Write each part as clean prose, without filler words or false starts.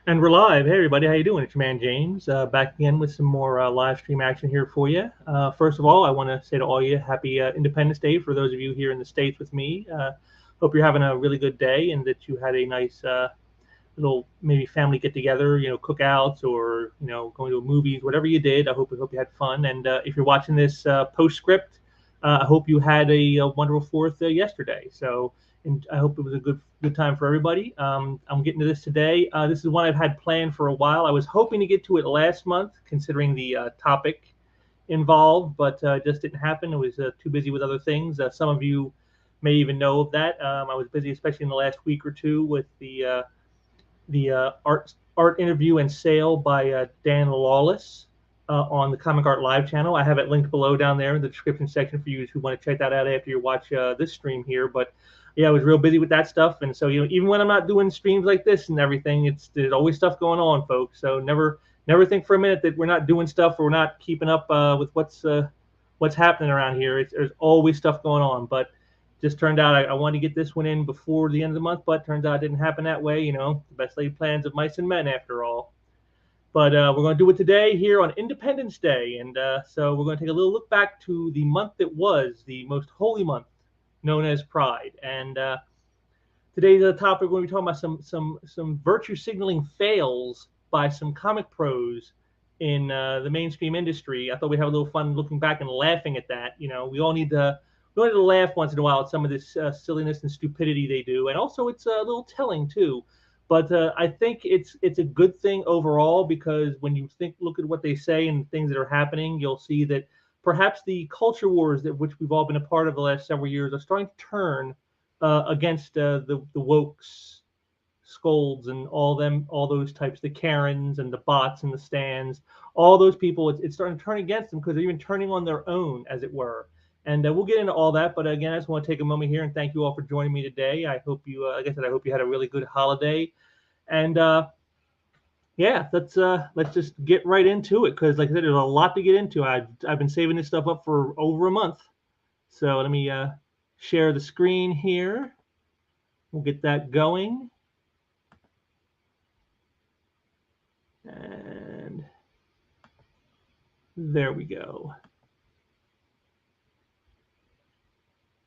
And we're live. Hey, everybody, how you doing? It's your man James, back again with some more live stream action here for you. First of all, I want to say to all you, happy Independence Day for those of you here in the States with me. Hope you're having a really good day and that you had a nice little maybe family get together, cookouts or going to movies, whatever you did. I hope you had fun. And if you're watching this postscript, I hope you had a wonderful Fourth yesterday. So, and I hope it was a good time for everybody. I'm getting to this today. This is one I've had planned for a while. I was hoping to get to it last month, considering the topic involved, but just didn't happen. I was too busy with other things. Some of you may even know of that. I was busy, especially in the last week or two, with the art interview and sale by Dan Lawless on the Comic Art Live channel. I have it linked below down there in the description section for you who want to check that out after you watch this stream here. But yeah, I was real busy with that stuff, and so even when I'm not doing streams like this and everything, there's always stuff going on, folks. So never think for a minute that we're not doing stuff or we're not keeping up with what's happening around here. There's always stuff going on, but just turned out I wanted to get this one in before the end of the month, but turns out it didn't happen that way. The best laid plans of mice and men, after all. But we're going to do it today here on Independence Day, and so we're going to take a little look back to the month that was the most holy month, known as Pride. And today's topic, we're going to be talking about some virtue signaling fails by some comic pros in the mainstream industry. I thought we'd have a little fun looking back and laughing at that. We all need to laugh once in a while at some of this silliness and stupidity they do, and also it's a little telling too. But I think it's a good thing overall, because when you look at what they say and things that are happening, you'll see that perhaps the culture wars that which we've all been a part of the last several years are starting to turn against the wokes, scolds, and all those types, the Karens and the bots and the stands, all those people. It's starting to turn against them because they're even turning on their own, as it were. And we'll get into all that. But again, I just want to take a moment here and thank you all for joining me today. I hope you, like I said, I hope you had a really good holiday. And yeah, let's just get right into it, because, like I said, there's a lot to get into. I've been saving this stuff up for over a month. So let me share the screen here. We'll get that going. And there we go.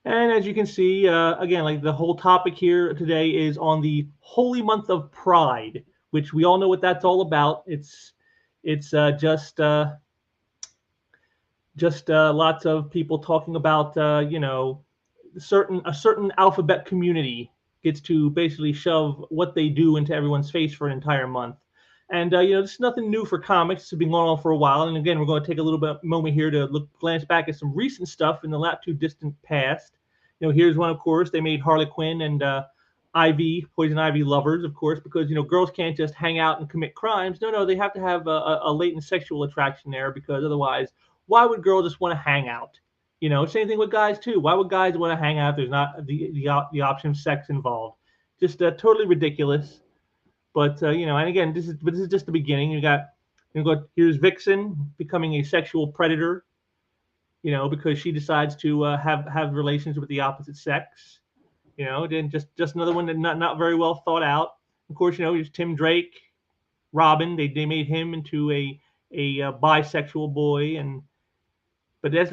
And as you can see, again, like the whole topic here today is on the holy month of Pride, which we all know what that's all about. It's just lots of people talking about a certain alphabet community gets to basically shove what they do into everyone's face for an entire month. And this is nothing new for comics. It's been going on for a while. And again, we're going to take a little bit moment here to glance back at some recent stuff in the not too distant past. Here's one, of course. They made Harley Quinn and Ivy, Poison Ivy lovers, of course, because girls can't just hang out and commit crimes. No, they have to have a latent sexual attraction there, because otherwise, why would girls just want to hang out? Same thing with guys too. Why would guys want to hang out if there's not the option of sex involved? Just totally ridiculous. But and again, this is just the beginning. Here's Vixen becoming a sexual predator, because she decides to have relations with the opposite sex. Then just another one that not very well thought out. Of course, there's Tim Drake, Robin. They made him into a bisexual boy, but that's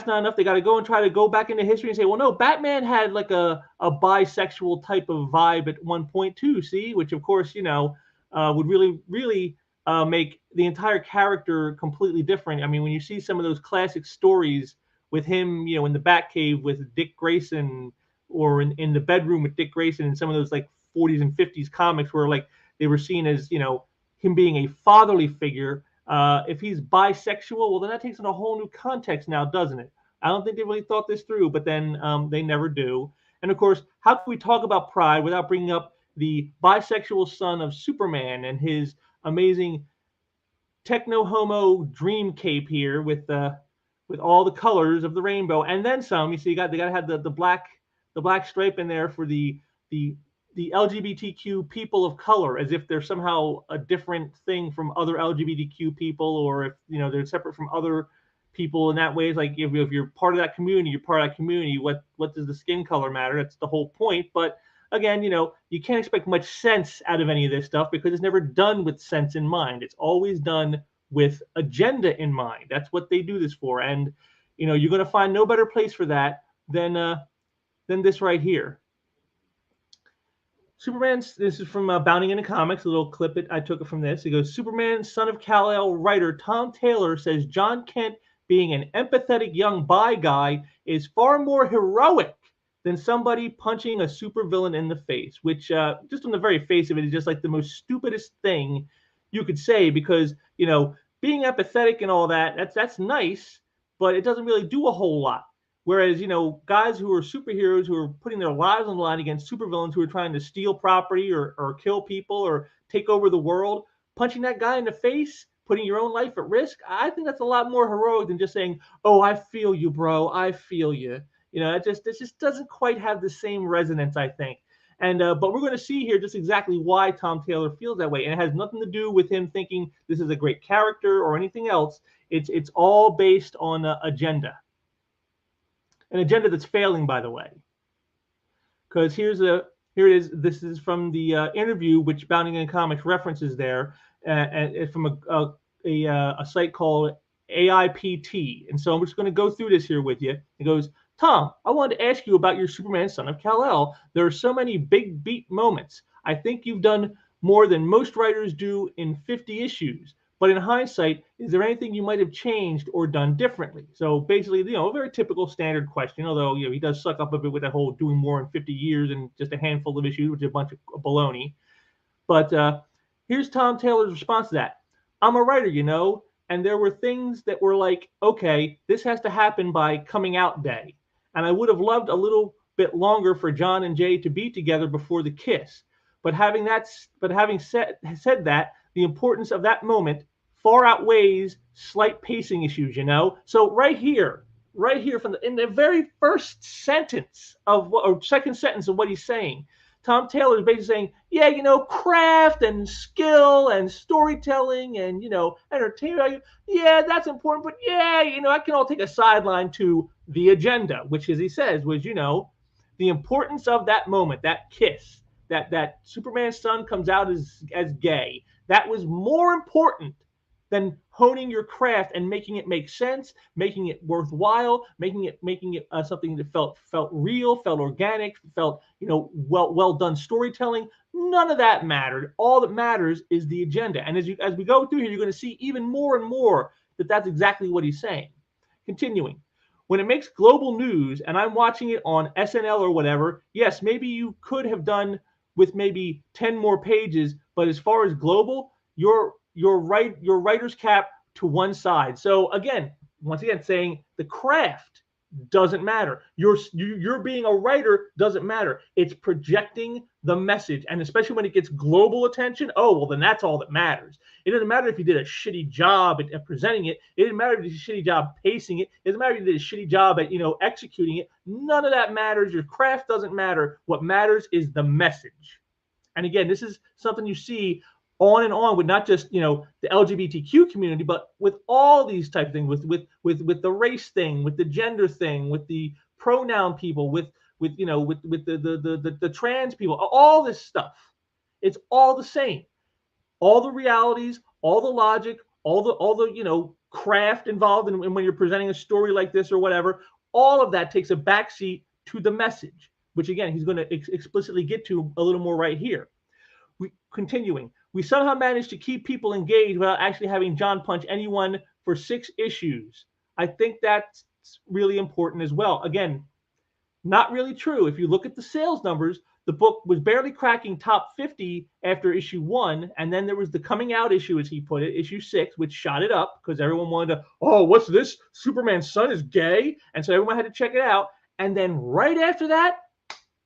not enough. They got to go and try to go back into history and say, well, no, Batman had like a bisexual type of vibe at one point too. See, which of course would really make the entire character completely different. I mean, when you see some of those classic stories with him, in the Batcave with Dick Grayson, or in the bedroom with Dick Grayson, in some of those like 40s and 50s comics, where like they were seen as him being a fatherly figure. If he's bisexual, well, then that takes on a whole new context now, doesn't it? I don't think they really thought this through, but then they never do. And of course, how can we talk about Pride without bringing up the bisexual son of Superman and his amazing techno homo dream cape here with all the colors of the rainbow, and then some. You see, they got to have the black stripe in there for the LGBTQ people of color, as if they're somehow a different thing from other LGBTQ people, or if they're separate from other people in that way. It's like if you're part of that community, you're part of that community. What does the skin color matter? That's the whole point. But again, you can't expect much sense out of any of this stuff because it's never done with sense in mind. It's always done with agenda in mind. That's what they do this for. And, you're going to find no better place for that than this right here. Superman's, this is from Bounding into Comics, a little clip I took it from this. It goes, Superman, son of Kal-El writer Tom Taylor says John Kent being an empathetic young bi guy is far more heroic than somebody punching a supervillain in the face, which just on the very face of it is just like the most stupidest thing you could say because, being empathetic and all that's nice, but it doesn't really do a whole lot. Whereas, guys who are superheroes who are putting their lives on the line against supervillains who are trying to steal property or kill people or take over the world, punching that guy in the face, putting your own life at risk, I think that's a lot more heroic than just saying, oh, I feel you, bro. I feel you. It just doesn't quite have the same resonance, I think. And but we're going to see here just exactly why Tom Taylor feels that way. And it has nothing to do with him thinking this is a great character or anything else. It's all based on agenda. An agenda that's failing, by the way. Because here it is. This is from the interview which Bounding in Comics references there, and from a site called AIPT. And so I'm just going to go through this here with you. It goes, Tom, I wanted to ask you about your Superman, son of Kal-El. There are so many big beat moments. I think you've done more than most writers do in 50 issues. But in hindsight, is there anything you might have changed or done differently? So basically, a very typical standard question, although, he does suck up a bit with that whole doing more in 50 years and just a handful of issues, which is a bunch of baloney. But here's Tom Taylor's response to that. I'm a writer, and there were things that were like, okay, this has to happen by coming out day. And I would have loved a little bit longer for John and Jay to be together before the kiss. But having said that, the importance of that moment far outweighs slight pacing issues, So right here in the very first sentence or second sentence of what he's saying, Tom Taylor is basically saying, yeah, craft and skill and storytelling and, entertainment, yeah, that's important. But yeah, I can all take a sideline to the agenda, which, as he says, was, the importance of that moment, that kiss, that Superman's son comes out as gay. That was more important than honing your craft and making it make sense, making it worthwhile, making it something that felt real, felt organic, felt well done storytelling. None of that mattered. All that matters is the agenda. And as we go through here, you're going to see even more and more that that's exactly what he's saying. Continuing. When it makes global news and I'm watching it on SNL or whatever, yes, maybe you could have done with maybe 10 more pages, but as far as global, your writer's cap to one side. So once again, saying the craft doesn't matter. You're being a writer doesn't matter. It's projecting the message, and especially when it gets global attention. Oh, well, then that's all that matters. It doesn't matter if you did a shitty job at presenting it. It doesn't matter if you did a shitty job pacing it. It doesn't matter if you did a shitty job at executing it. None of that matters. Your craft doesn't matter. What matters is the message. And again, this is something you see on and on with not just the LGBTQ community, but with all these type of things, with the race thing, with the gender thing, with the pronoun people, with the trans people, all this stuff. It's all the same. All the realities, all the logic, all the craft involved in when you're presenting a story like this or whatever. All of that takes a backseat to the message, which again he's going to explicitly get to a little more right here. Continuing. We somehow managed to keep people engaged without actually having John punch anyone for 6 issues. I think that's really important as well. Again, not really true. If you look at the sales numbers, the book was barely cracking top 50 after issue 1. And then there was the coming out issue, as he put it, issue 6, which shot it up because everyone wanted to, oh, what's this? Superman's son is gay. And so everyone had to check it out. And then right after that,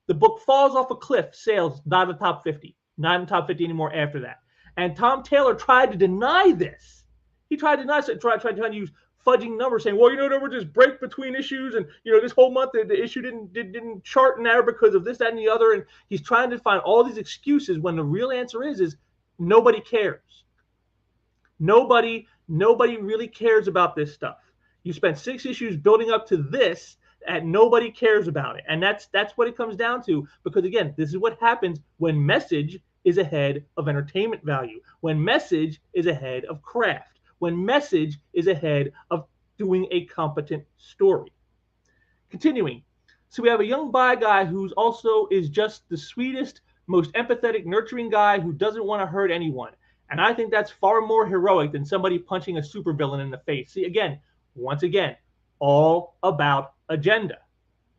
the book falls off a cliff, sales, not in the top 50. Not in the top 50 anymore after that. And Tom Taylor tried to deny this. He tried to deny it, tried to use fudging numbers, saying, well, there were just break between issues, and this whole month the issue didn't chart in there because of this, that, and the other. And he's trying to find all these excuses when the real answer is nobody cares. Nobody really cares about this stuff. You spent 6 issues building up to this. and nobody cares about it. And that's what it comes down to. Because again, this is what happens when message is ahead of entertainment value, when message is ahead of craft, when message is ahead of doing a competent story. Continuing. So we have a young bi guy who's also is just the sweetest, most empathetic, nurturing guy who doesn't want to hurt anyone. And I think that's far more heroic than somebody punching a supervillain in the face. See, again, once again, all about agenda.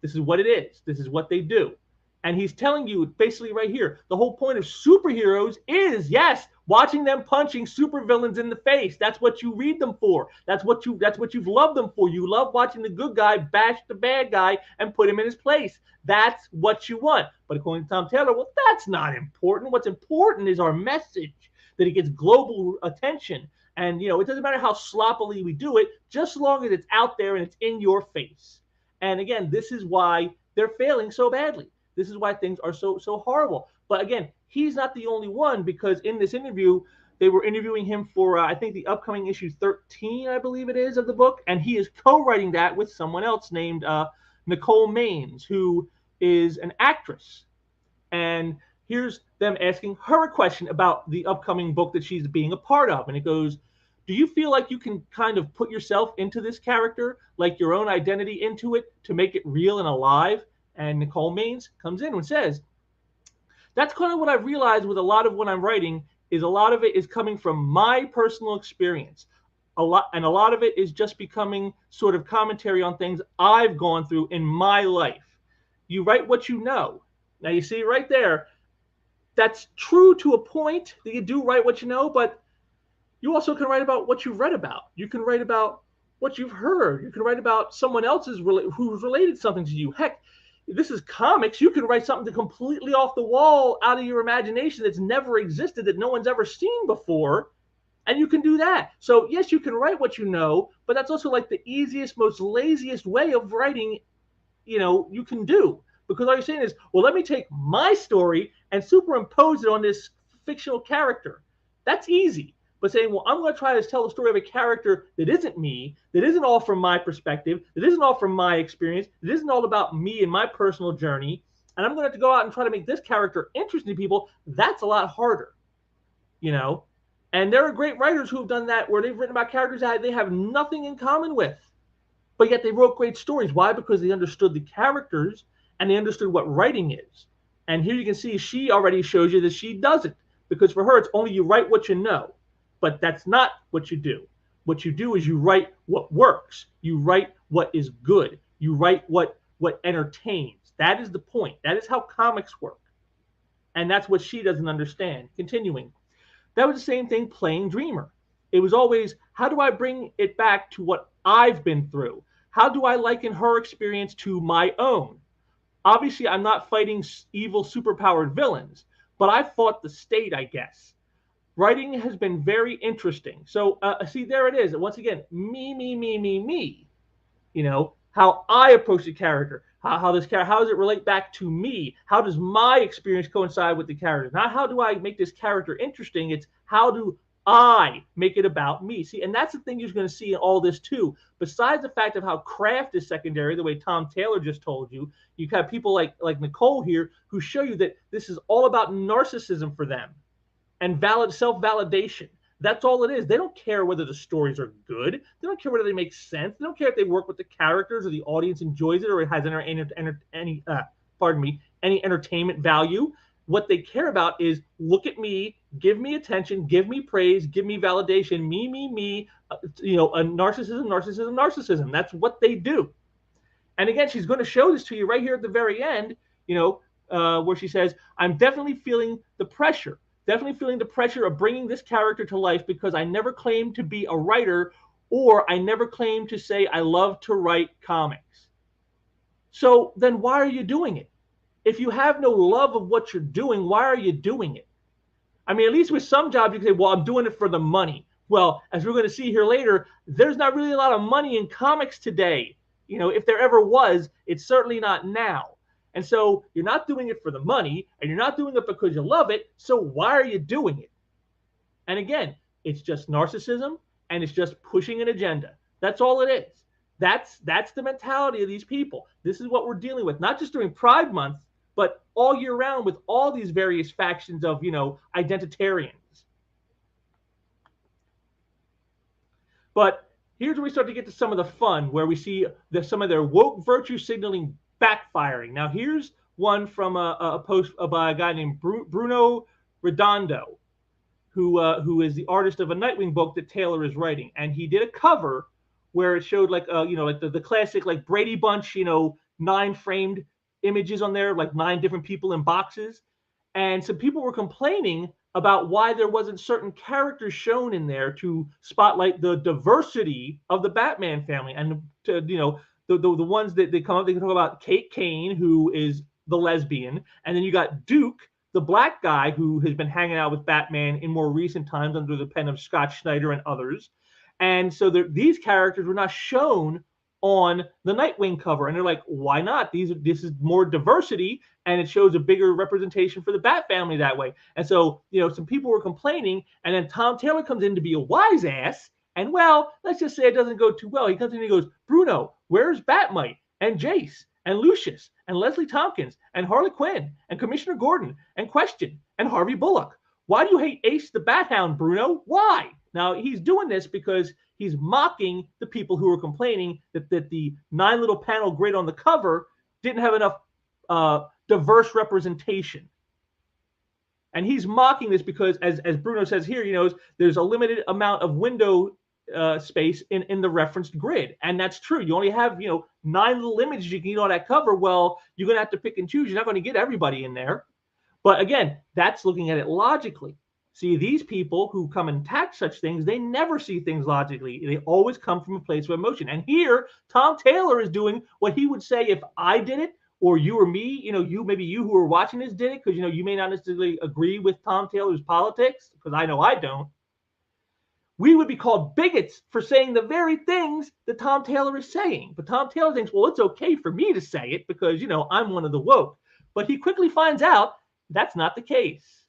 This is what it is. This is what they do. And he's telling you basically right here, the whole point of superheroes is, yes, watching them punching supervillains in the face. That's what you read them for. That's what you've loved them for. You love watching the good guy bash the bad guy and put him in his place. That's what you want. But according to Tom Taylor, well, that's not important. What's important is our message, that it gets global attention. And, it doesn't matter how sloppily we do it, just as long as it's out there and it's in your face. And again, this is why they're failing so badly. This is why things are so horrible. But again, he's not the only one, because in this interview, they were interviewing him for, I think, the upcoming issue 13, I believe it is, of the book. And he is co-writing that with someone else named Nicole Maines, who is an actress. And here's them asking her a question about the upcoming book that she's being a part of. And it goes, do you feel like you can kind of put yourself into this character, like your own identity into it, to make it real and alive? And Nicole Maines comes in and says, that's kind of what I've realized with a lot of what I'm writing, is a lot of it is coming from my personal experience. A lot of it is just becoming sort of commentary on things I've gone through in my life. You write what you know. Now you see right there, that's true to a point, that you do write what you know, but you also can write about what you've read about. You can write about what you've heard. You can write about someone else's who's related something to you. Heck, this is comics. You can write something completely off the wall out of your imagination that's never existed, that no one's ever seen before, and you can do that. So yes, you can write what you know, but that's also like the easiest, most laziest way of writing, you can do. Because all you're saying is, well, let me take my story and superimpose it on this fictional character. That's easy. But saying, well, I'm going to try to tell the story of a character that isn't me, that isn't all from my perspective, that isn't all from my experience, that isn't all about me and my personal journey, and I'm going to have to go out and try to make this character interesting to people, that's a lot harder, And there are great writers who have done that, where they've written about characters that they have nothing in common with, but yet they wrote great stories. Why? Because they understood the characters and they understood what writing is. And here you can see she already shows you that she doesn't, because for her, it's only you write what you know. But that's not what you do. What you do is you write what works. You write what is good. You write what entertains. That is the point. That is how comics work. And that's what she doesn't understand. Continuing. That was the same thing playing Dreamer. It was always, how do I bring it back to what I've been through? How do I liken her experience to my own? Obviously, I'm not fighting evil superpowered villains, but I fought the state, I guess. Writing has been very interesting. So see, there it is. Once again, me. How I approach the character, how does it relate back to me? How does my experience coincide with the character? Not how do I make this character interesting? It's how do I make it about me? See, and that's the thing you're going to see in all this too. Besides the fact of how craft is secondary, the way Tom Taylor just told you, you have people like Nicole here who show you that this is all about narcissism for them. And self-validation. That's all it is. They don't care whether the stories are good. They don't care whether they make sense. They don't care if they work with the characters or the audience enjoys it or it has any entertainment value. What they care about is, look at me, give me attention, give me praise, give me validation, me, narcissism. That's what they do. And again, she's going to show this to you right here at the very end, where she says, I'm definitely feeling the pressure. Definitely feeling the pressure of bringing this character to life, because I never claimed to be a writer, or I never claimed to say I love to write comics. So then why are you doing it? If you have no love of what you're doing, why are you doing it? I mean, at least with some jobs you can say, well, I'm doing it for the money. Well, as we're going to see here later, there's not really a lot of money in comics today. If there ever was, it's certainly not now. And so you're not doing it for the money, and you're not doing it because you love it. So why are you doing it? And again, it's just narcissism, and it's just pushing an agenda. That's all it is. That's the mentality of these people. This is what we're dealing with, not just during Pride Month, but all year round with all these various factions of, identitarians. But here's where we start to get to some of the fun, where we see some of their woke virtue signaling backfiring. Now, here's one from a post by a guy named Bruno Redondo, who is the artist of a Nightwing book that Taylor is writing, and he did a cover where it showed like like the classic like Brady Bunch 9 framed images on there, like 9 different people in boxes, and some people were complaining about why there wasn't certain characters shown in there to spotlight the diversity of the Batman family, and to, the ones that they come up, they can talk about Kate Kane, who is the lesbian, and then you got Duke, the black guy who has been hanging out with Batman in more recent times under the pen of Scott Snyder and others. And so these characters were not shown on the Nightwing cover. And they're like, why not? This is more diversity, and it shows a bigger representation for the Bat family that way. And so, some people were complaining, and then Tom Taylor comes in to be a wise ass. And well, let's just say it doesn't go too well. He comes in and he goes, Bruno, where's Batmite and Jace and Lucius and Leslie Tompkins and Harley Quinn and Commissioner Gordon and Question and Harvey Bullock? Why do you hate Ace the Bat Hound, Bruno? Why? Now, he's doing this because he's mocking the people who are complaining that the 9 little panel grid on the cover didn't have enough diverse representation. And he's mocking this because, as Bruno says here, there's a limited amount of window space in the referenced grid. And that's true. You only have, 9 little images you can get on that cover. Well, you're going to have to pick and choose. You're not going to get everybody in there. But again, that's looking at it logically. See, these people who come and attack such things, they never see things logically. They always come from a place of emotion. And here, Tom Taylor is doing what he would say if I did it, or you or me, maybe you who are watching this did it, because, you may not necessarily agree with Tom Taylor's politics, because I know I don't. We would be called bigots for saying the very things that Tom Taylor is saying. But Tom Taylor thinks, well, it's okay for me to say it because, I'm one of the woke. But he quickly finds out that's not the case.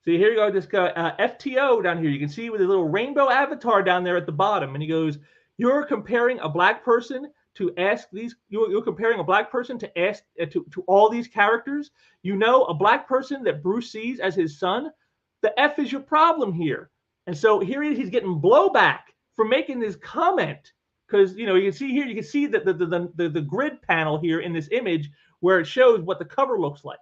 See, here you go, this guy, FTO down here. You can see with a little rainbow avatar down there at the bottom. And he goes, you're comparing a black person to ask these, you're comparing a black person to ask to all these characters. A black person that Bruce sees as his son. The F is your problem here. And so here he's getting blowback for making this comment. Because, you can see here, you can see that the grid panel here in this image where it shows what the cover looks like.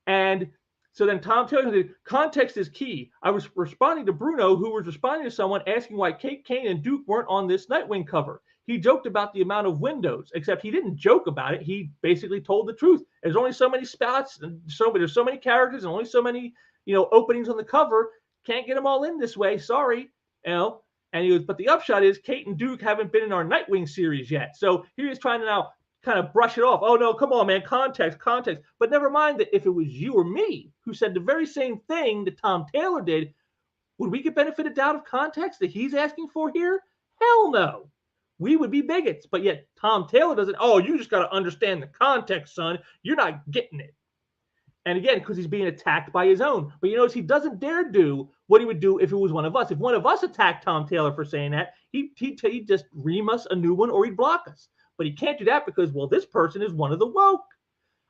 And so then Tom Taylor said, context is key. I was responding to Bruno, who was responding to someone asking why Kate Kane and Duke weren't on this Nightwing cover. He joked about the amount of windows, except he didn't joke about it. He basically told the truth. There's only so many spots, and there's so many characters, and only so many, openings on the cover. Can't get them all in this way. Sorry, And he goes, but the upshot is Kate and Duke haven't been in our Nightwing series yet. So here he's trying to now kind of brush it off. Oh, no, come on, man, context. But never mind that if it was you or me who said the very same thing that Tom Taylor did, would we get benefit of doubt of context that he's asking for here? Hell no. We would be bigots. But yet Tom Taylor doesn't. Oh, you just got to understand the context, son. You're not getting it. And again, because he's being attacked by his own. But he doesn't dare do what he would do if it was one of us. If one of us attacked Tom Taylor for saying that, he'd just ream us a new one or he'd block us. But he can't do that because, well, this person is one of the woke.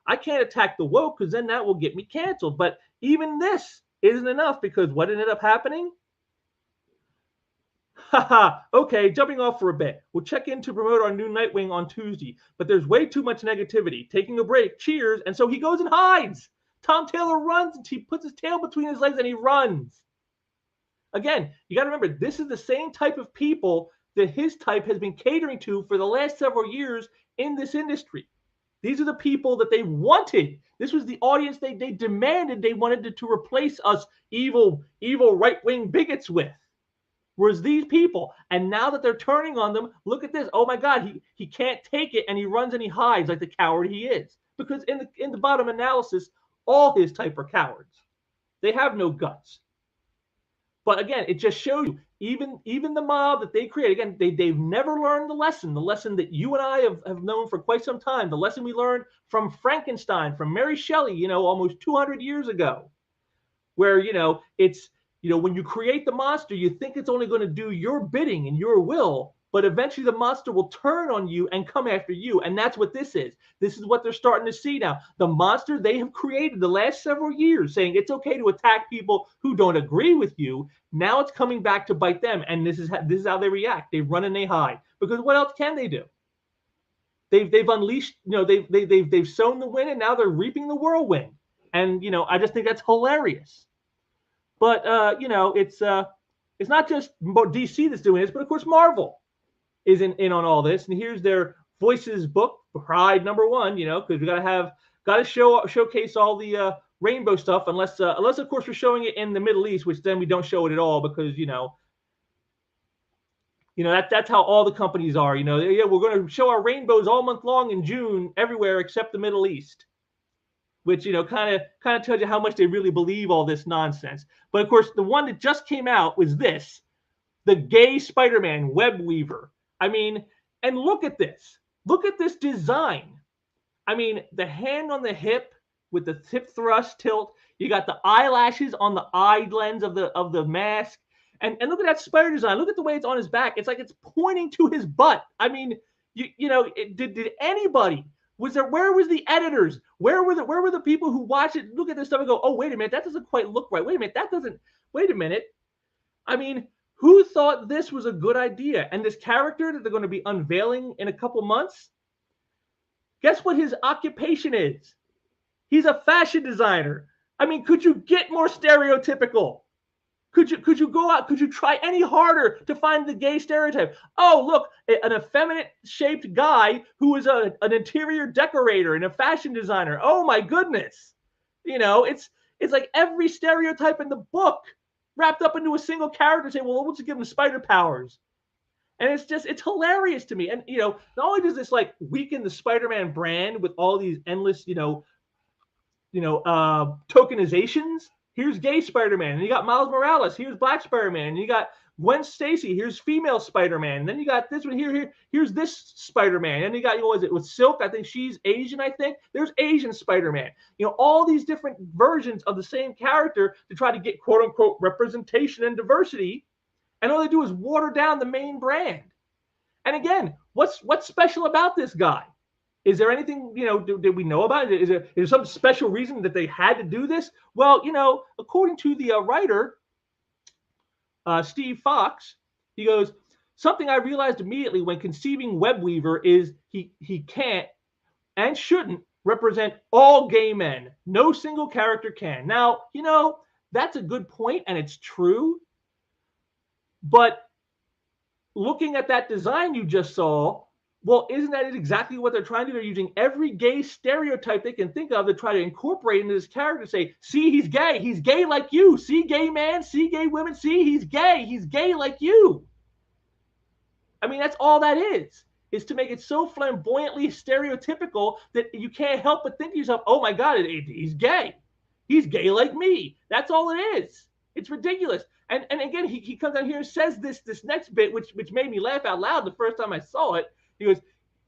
I can't attack the woke because then that will get me canceled. But even this isn't enough because what ended up happening? Okay, jumping off for a bit. We'll check in to promote our new Nightwing on Tuesday. But there's way too much negativity. Taking a break. Cheers. And so he goes and hides. Tom Taylor runs and he puts his tail between his legs and he runs. Again, you got to remember, this is the same type of people that his type has been catering to for the last several years in this industry. These are the people that they wanted. This was the audience they demanded. They wanted to replace us evil right-wing bigots with. Whereas these people, and now that they're turning on them, look at this. Oh my God, he can't take it, and he runs and he hides like the coward he is. Because in the bottom analysis, all his type are cowards. They have no guts. But again, it just shows you, even the mob that they create, again, they've never learned the lesson that you and I have known for quite some time, the lesson we learned from Frankenstein, from Mary Shelley, almost 200 years ago, where, it's You know, when you create the monster, you think it's only going to do your bidding and your will, but eventually the monster will turn on you and come after you. And that's what this is. This is what they're starting to see now. The monster they have created the last several years, saying it's okay to attack people who don't agree with you. Now it's coming back to bite them. And this is how they react. They run and they hide. Because what else can they do? They've unleashed, they've sown the wind, and now they're reaping the whirlwind. And I just think that's hilarious. But it's not just DC that's doing this, but of course Marvel is in on all this. And here's their Voices book, Pride #1. Because we gotta showcase all the rainbow stuff, unless of course we're showing it in the Middle East, which then we don't show it at all because that's how all the companies are. Yeah, we're going to show our rainbows all month long in June everywhere except the Middle East, which kind of tells you how much they really believe all this nonsense. But of course, the one that just came out was this, the gay Spider-Man web weaver. I mean, and look at this. Look at this design. I mean, the hand on the hip with the hip thrust tilt. You got the eyelashes on the eye lens of the mask. And look at that spider design. Look at the way it's on his back. It's like it's pointing to his butt. I mean, did anybody, where was the editors? Where were the people who watch it, look at this stuff and go, oh, wait a minute, that doesn't quite look right. Wait a minute. I mean, who thought this was a good idea? And this character that they're going to be unveiling in a couple months, guess what his occupation is? He's a fashion designer. I mean, could you get more stereotypical? Could you go out? Could you try any harder to find the gay stereotype? Oh, look, an effeminate shaped guy who is an interior decorator and a fashion designer. Oh my goodness. It's like every stereotype in the book wrapped up into a single character saying, well, let's give him spider powers. And it's hilarious to me. And, not only does this like weaken the Spider-Man brand with all these endless, tokenizations. Here's gay Spider-Man, and you got Miles Morales. Here's Black Spider-Man, and you got Gwen Stacy. Here's female Spider-Man. And then you got this one here. Here's this Spider-Man. And you got, what is it, with Silk? I think she's Asian, I think. There's Asian Spider-Man. All these different versions of the same character to try to get quote-unquote representation and diversity. And all they do is water down the main brand. And again, what's special about this guy? Is there anything, did we know about it? Is there some special reason that they had to do this? Well, according to the writer, Steve Fox, he goes, something I realized immediately when conceiving Webweaver is he can't and shouldn't represent all gay men. No single character can. Now, that's a good point, and it's true. But looking at that design you just saw, well, isn't that exactly what they're trying to do? They're using every gay stereotype they can think of to try to incorporate into this character. Say, see, he's gay. He's gay like you. See, gay man. See, gay women. See, he's gay. He's gay like you. I mean, that's all that is to make it so flamboyantly stereotypical that you can't help but think to yourself, oh my God, he's gay. He's gay like me. That's all it is. It's ridiculous. And again, he comes down here and says this next bit, which made me laugh out loud the first time I saw it. He goes,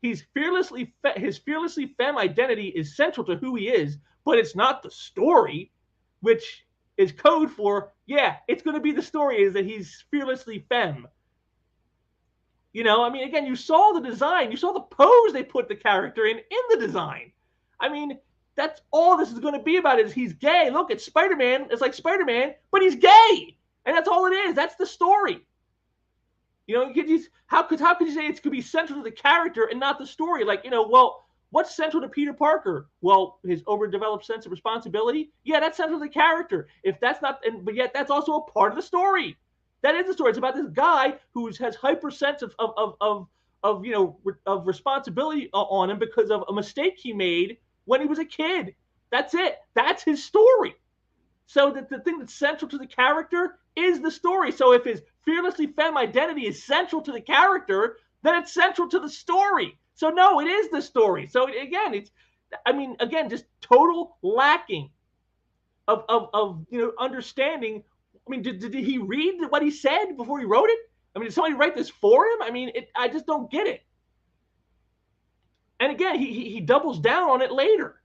his fearlessly femme identity is central to who he is, but it's not the story, which is code for, yeah, it's going to be the story is that he's fearlessly femme. I mean, again, you saw the design. You saw the pose they put the character in the design. I mean, that's all this is going to be about is he's gay. Look, it's Spider-Man. It's like Spider-Man, but he's gay. And that's all it is. That's the story. How could you say it could be central to the character and not the story? Like, well, what's central to Peter Parker? Well, his overdeveloped sense of responsibility. Yeah, that's central to the character. If that's not, but yet that's also a part of the story. That is the story. It's about this guy who has hyper sense of responsibility on him because of a mistake he made when he was a kid. That's it. That's his story. So that the thing that's central to the character is the story. So if his fearlessly femme identity is central to the character, then it's central to the story. So no, it is the story. So again, just total lacking of understanding. I mean, did he read what he said before he wrote it? I mean, did somebody write this for him? I mean, I just don't get it. And again, he doubles down on it later,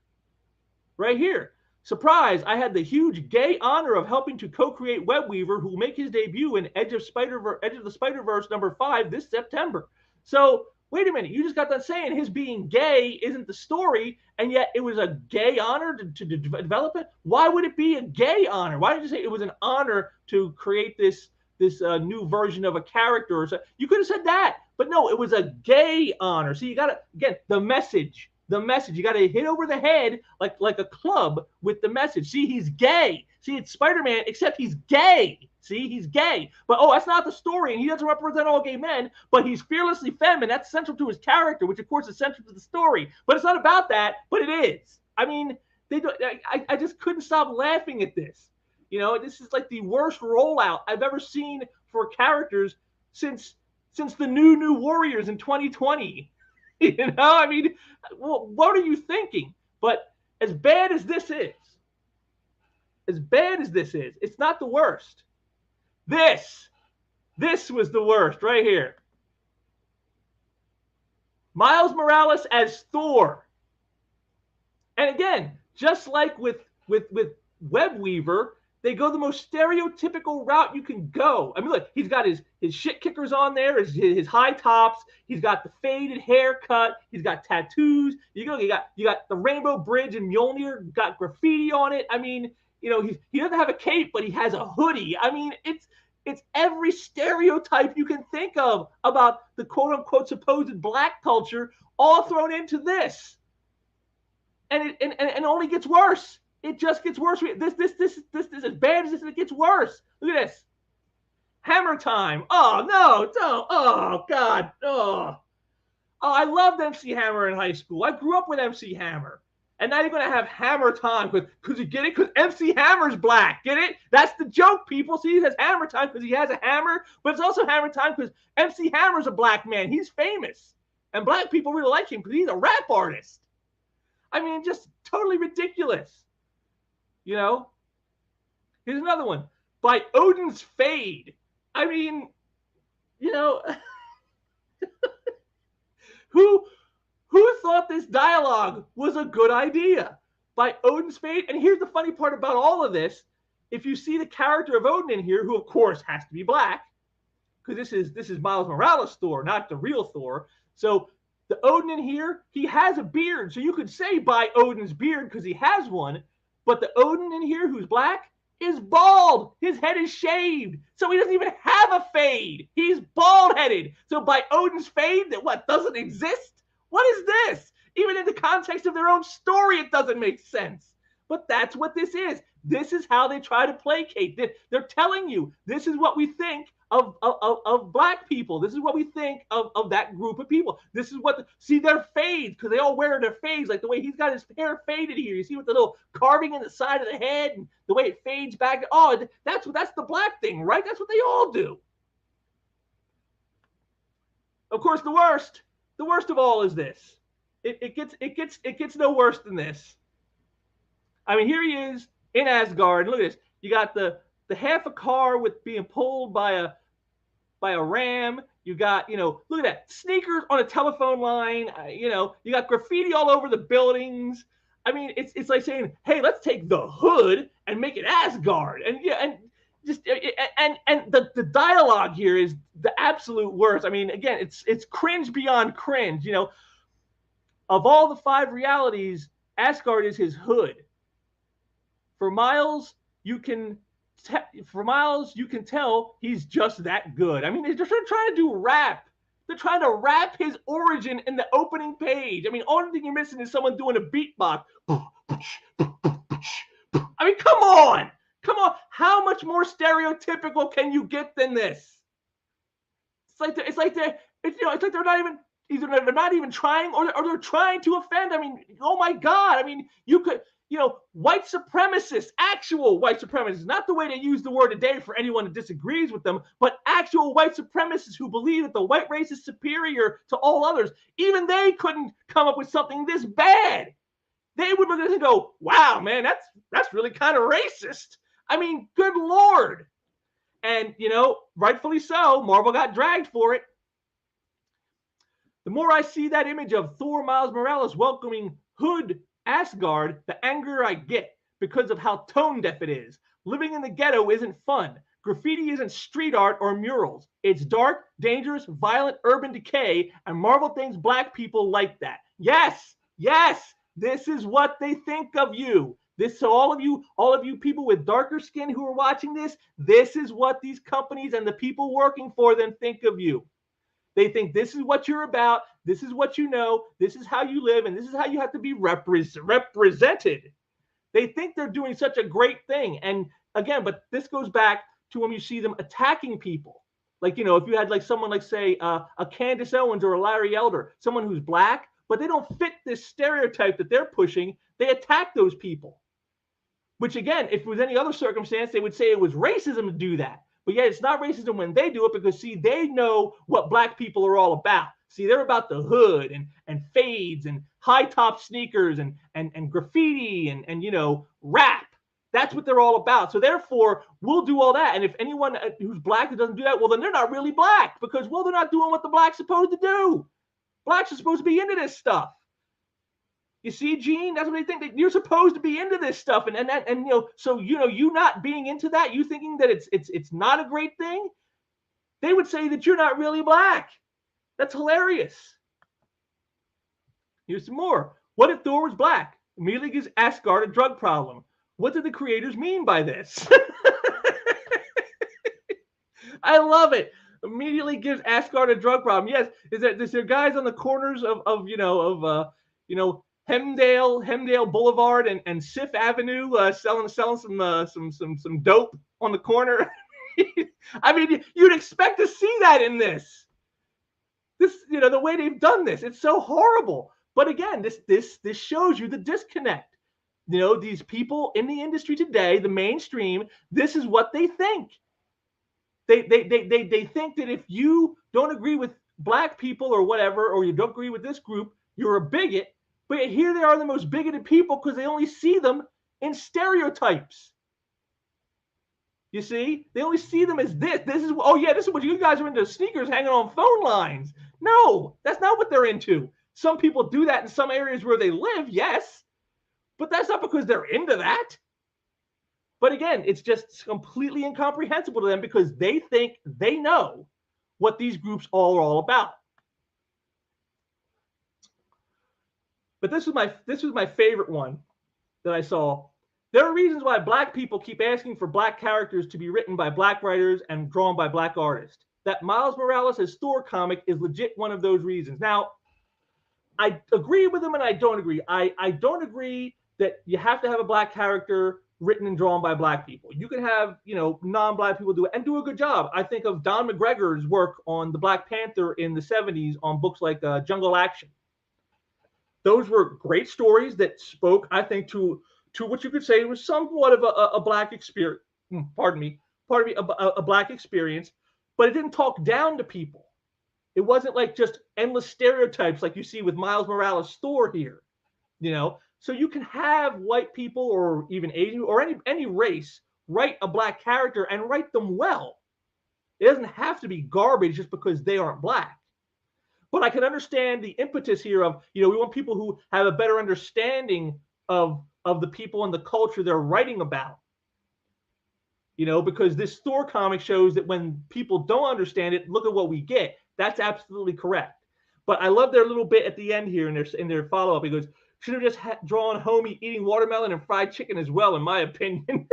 right here. Surprise, I had the huge gay honor of helping to co-create Webweaver, who will make his debut in Edge of the Spider-Verse #5 this September. So wait a minute, you just got done saying his being gay isn't the story, and yet it was a gay honor to develop it? Why would it be a gay honor? Why did you say it was an honor to create this new version of a character? Or so? You could have said that, but no, it was a gay honor. So you got to, again, the message. You got to hit over the head like a club with the message. See, he's gay. See, it's Spider-Man, except he's gay. See, he's gay. But, oh, that's not the story, and he doesn't represent all gay men, but he's fearlessly feminine. That's central to his character, which, of course, is central to the story. But it's not about that, but it is. I mean, I just couldn't stop laughing at this. You know, this is like the worst rollout I've ever seen for characters since the New Warriors in 2020. You know, I mean, what are you thinking? But as bad as this is, it's not the worst. This was the worst right here. Miles Morales as Thor. And again, just like with Webweaver, they go the most stereotypical route you can go. I mean, look, he's got his shit kickers on there, his high tops. He's got the faded haircut. He's got tattoos. You got the Rainbow Bridge and Mjolnir got graffiti on it. I mean, you know, he doesn't have a cape, but he has a hoodie. I mean, it's every stereotype you can think of about the quote unquote supposed black culture all thrown into this, and it only gets worse. It just gets worse. This is as bad as this. It gets worse. Look at this. Hammer time. Oh no! Don't. Oh God. Oh. I loved MC Hammer in high school. I grew up with MC Hammer. And now you're going to have Hammer time because you get it? Because MC Hammer's black. Get it? That's the joke, people. See, he has Hammer time because he has a hammer, but it's also Hammer time because MC Hammer's a black man. He's famous. And black people really like him because he's a rap artist. I mean, just totally ridiculous. You know? Here's another one. By Odin's Fade. I mean, you know, who thought this dialogue was a good idea? By Odin's Fade. And here's the funny part about all of this. If you see the character of Odin in here, who of course has to be black, because this is Miles Morales' Thor, not the real Thor. So the Odin in here, he has a beard. So you could say by Odin's beard because he has one. But the Odin in here who's black is bald. His head is shaved. So he doesn't even have a fade. He's bald-headed. So by Odin's Fade, that what, doesn't exist? What is this? Even in the context of their own story, it doesn't make sense. But that's what this is. This is how they try to placate. They're telling you this is what we think of black people. This is what we think of that group of people. This is what see their fades, because they all wear their fades, like the way he's got his hair faded here. You see with the little carving in the side of the head and the way it fades back. Oh, that's the black thing, right? That's what they all do. Of course, the worst of all is this. It gets no worse than this. I mean, here he is in Asgard. Look at this. You got the half a car with being pulled by a ram. You got, you know, look at that. Sneakers on a telephone line. You know, you got graffiti all over the buildings. I mean, it's like saying, hey, let's take the hood and make it Asgard. And yeah, and just and the dialogue here is the absolute worst. I mean, again, it's cringe beyond cringe. You know, of all the 5 realities, Asgard is his hood. For Miles, you can tell he's just that good. I mean, they're trying to do rap. They're trying to rap his origin in the opening page. I mean, only thing you're missing is someone doing a beatbox. I mean, come on. How much more stereotypical can you get than this? It's like they're not even either they're not even trying or they're trying to offend. I mean, oh my God. I mean, you could. You know, white supremacists, actual white supremacists, not the way they use the word today for anyone that disagrees with them, but actual white supremacists who believe that the white race is superior to all others. Even they couldn't come up with something this bad. They would look at this and go, wow, man, that's really kind of racist. I mean, good Lord. And, you know, rightfully so, Marvel got dragged for it. The more I see that image of Thor Miles Morales welcoming Hood Asgard, the angrier I get. because of how tone deaf it is. Living in the ghetto isn't fun. Graffiti isn't street art or murals. It's dark, dangerous, violent urban decay, and Marvel thinks black people like that. Yes, yes, this is what they think of you. So all of you people with darker skin who are watching this is what these companies and the people working for them think of you. They think this is what you're about, this is what you know, this is how you live, and this is how you have to be represented. They think they're doing such a great thing. And again, but this goes back to when you see them attacking people. Like, if you had like someone like, say, a Candace Owens or a Larry Elder, someone who's black, but they don't fit this stereotype that they're pushing, they attack those people. Which again, if it was any other circumstance, they would say it was racism to do that. But yet it's not racism when they do it, because see, they know what black people are all about. See, they're about the hood and fades and high top sneakers and graffiti and rap. That's what they're all about. So therefore, we'll do all that. And if anyone who's black that doesn't do that, well, then they're not really black, because, well, they're not doing what the black's supposed to do. Blacks are supposed to be into this stuff. You see, Gene, that's what they think, that you're supposed to be into this stuff. So you not being into that, you thinking that it's not a great thing, they would say that you're not really black. That's hilarious. Here's some more. What if Thor was black? Immediately gives Asgard a drug problem. What did the creators mean by this? I love it. Immediately gives Asgard a drug problem. Yes, is there guys on the corners of Hemdale Boulevard and Sixth Avenue selling some dope on the corner? I mean, you'd expect to see that in this. The way they've done this, it's so horrible. But again, this shows you the disconnect. These people in the industry today, the mainstream, this is what they think. They think that if you don't agree with black people or whatever, or you don't agree with this group, you're a bigot. But here they are, the most bigoted people, because they only see them in stereotypes. You see, they only see them as this. This is what you guys are into, sneakers hanging on phone lines. No, that's not what they're into. Some people do that in some areas where they live, yes, but that's not because they're into that. But again, it's just completely incomprehensible to them, because they think they know what these groups all are all about. But this was my favorite one that I saw. There are reasons why black people keep asking for black characters to be written by black writers and drawn by black artists. That Miles Morales' Thor comic is legit one of those reasons. Now, I agree with him and I don't agree. I don't agree that you have to have a black character written and drawn by black people. You can have, non-black people do it and do a good job. I think of Don McGregor's work on the Black Panther in the 70s on books like Jungle Action. Those were great stories that spoke, I think, to what you could say was somewhat of a black experience. Pardon me, a black experience, but it didn't talk down to people. It wasn't like just endless stereotypes like you see with Miles Morales' Thor here, So you can have white people or even Asian or any race write a black character and write them well. It doesn't have to be garbage just because they aren't black. But I can understand the impetus here of, we want people who have a better understanding of the people and the culture they're writing about. Because this Thor comic shows that when people don't understand it, look at what we get. That's absolutely correct. But I love their little bit at the end here in their follow-up. He goes, should have just drawn homie eating watermelon and fried chicken as well, in my opinion.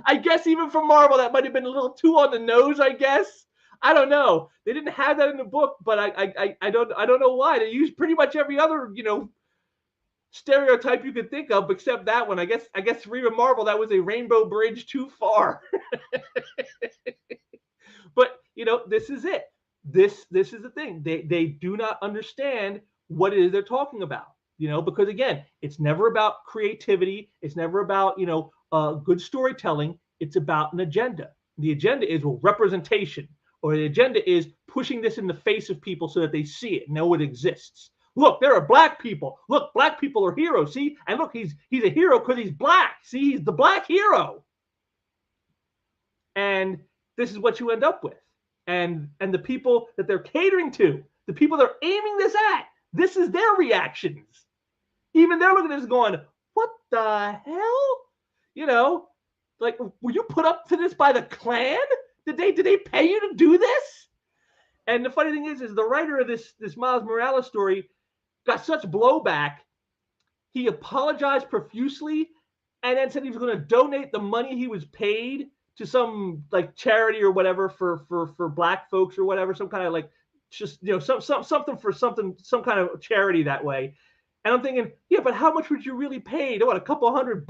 I guess even for Marvel, that might have been a little too on the nose, I guess. I don't know. They didn't have that in the book, but I don't know why. They used pretty much every other, stereotype you could think of except that one. I guess for even Marvel, that was a rainbow bridge too far. But this is it. This is the thing. They do not understand what it is they're talking about. Because again, it's never about creativity. It's never about good storytelling. It's about an agenda. The agenda is representation, or the agenda is pushing this in the face of people so that they see it, know it exists. Look, there are black people. Look, black people are heroes. See, and look, he's a hero because he's black. See, he's the black hero. And this is what you end up with. And the people that they're catering to, the people they're aiming this at, this is their reactions. Even they're looking at this going, what the hell? You know, like, were you put up to this by the Klan? Did they pay you to do this? And the funny thing is the writer of this Miles Morales story got such blowback. He apologized profusely and then said he was going to donate the money he was paid to some like charity or whatever for black folks or whatever, some kind of like just something for some kind of charity that way. And I'm thinking, yeah, but how much would you really pay? What, a couple $100?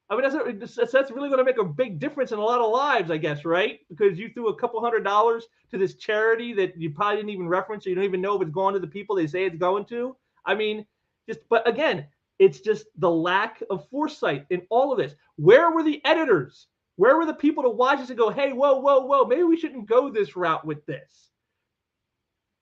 I mean, that's really going to make a big difference in a lot of lives, I guess, right? Because you threw a couple $100 to this charity that you probably didn't even reference, so you don't even know if it's going to the people they say it's going to. I mean, but again, it's just the lack of foresight in all of this. Where were the editors? Where were the people to watch this and go, hey, whoa, maybe we shouldn't go this route with this.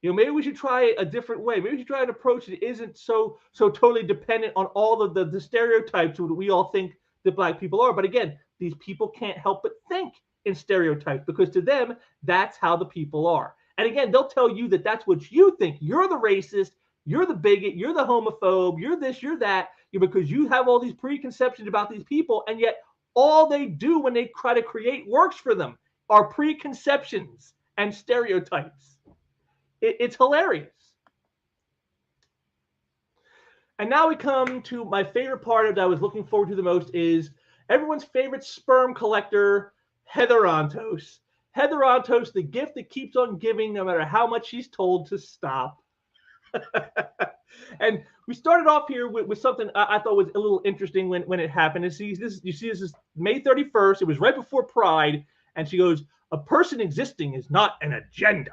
Maybe we should try a different way. Maybe we should try an approach that isn't so totally dependent on all of the stereotypes that we all think that black people are. But again, these people can't help but think in stereotypes because to them, that's how the people are. And again, they'll tell you that that's what you think. You're the racist. You're the bigot. You're the homophobe. You're this, you're that. Because you have all these preconceptions about these people. And yet all they do when they try to create works for them are preconceptions and stereotypes. It's hilarious. And now we come to my favorite part that I was looking forward to the most is everyone's favorite sperm collector, Heather Antos. Heather Antos, the gift that keeps on giving no matter how much she's told to stop. And we started off here with something I thought was a little interesting when it happened. You see this is May 31st. It was right before Pride. And she goes, a person existing is not an agenda.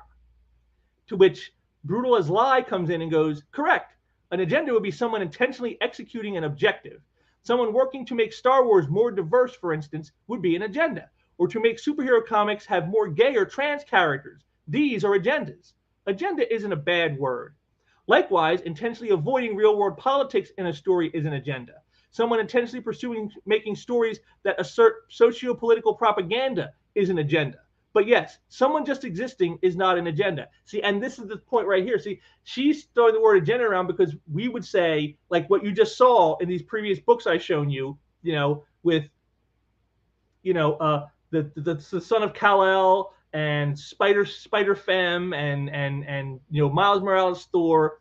To which Brutal as Lie comes in and goes, correct. An agenda would be someone intentionally executing an objective. Someone working to make Star Wars more diverse, for instance, would be an agenda. Or to make superhero comics have more gay or trans characters. These are agendas. Agenda isn't a bad word. Likewise, intentionally avoiding real-world politics in a story is an agenda. Someone intentionally pursuing making stories that assert socio-political propaganda is an agenda. But yes, someone just existing is not an agenda. See, and this is the point right here. See, she's throwing the word agenda around because we would say, like what you just saw in these previous books I've shown you, with, the Son of Kal-El and Spider-Femme and Miles Morales' Thor.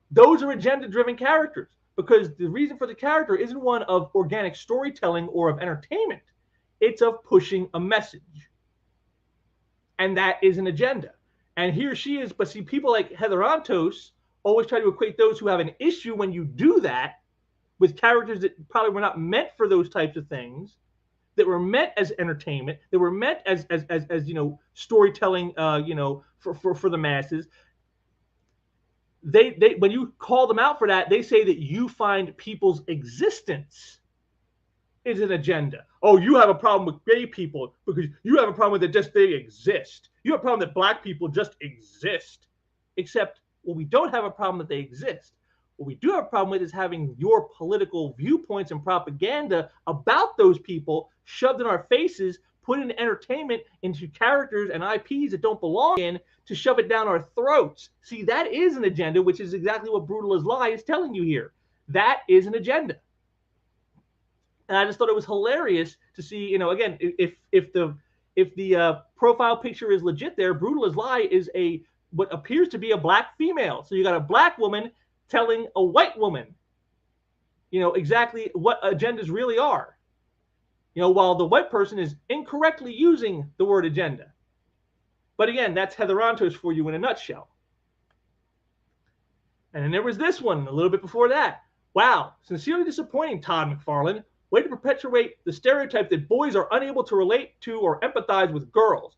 Those are agenda-driven characters because the reason for the character isn't one of organic storytelling or of entertainment. It's of pushing a message. And that is an agenda. And here she is. But see, people like Heather Antos always try to equate those who have an issue when you do that with characters that probably were not meant for those types of things, that were meant as entertainment, that were meant as storytelling, for the masses. They when you call them out for that, they say that you find people's existence is an agenda. Oh, you have a problem with gay people because you have a problem with it just they exist. You have a problem that black people just exist. Except, we don't have a problem that they exist. What we do have a problem with is having your political viewpoints and propaganda about those people shoved in our faces, put in entertainment into characters and IPs that don't belong in to shove it down our throats. See, that is an agenda, which is exactly what Brutal as Lie is telling you here. That is an agenda. And I just thought it was hilarious to see, again, if the profile picture is legit there, Brutal as Lie is what appears to be a black female. So you got a black woman telling a white woman, exactly what agendas really are. While the white person is incorrectly using the word agenda. But again, that's Heather Antos for you in a nutshell. And then there was this one a little bit before that. Wow, sincerely disappointing, Todd McFarlane. Way to perpetuate the stereotype that boys are unable to relate to or empathize with girls.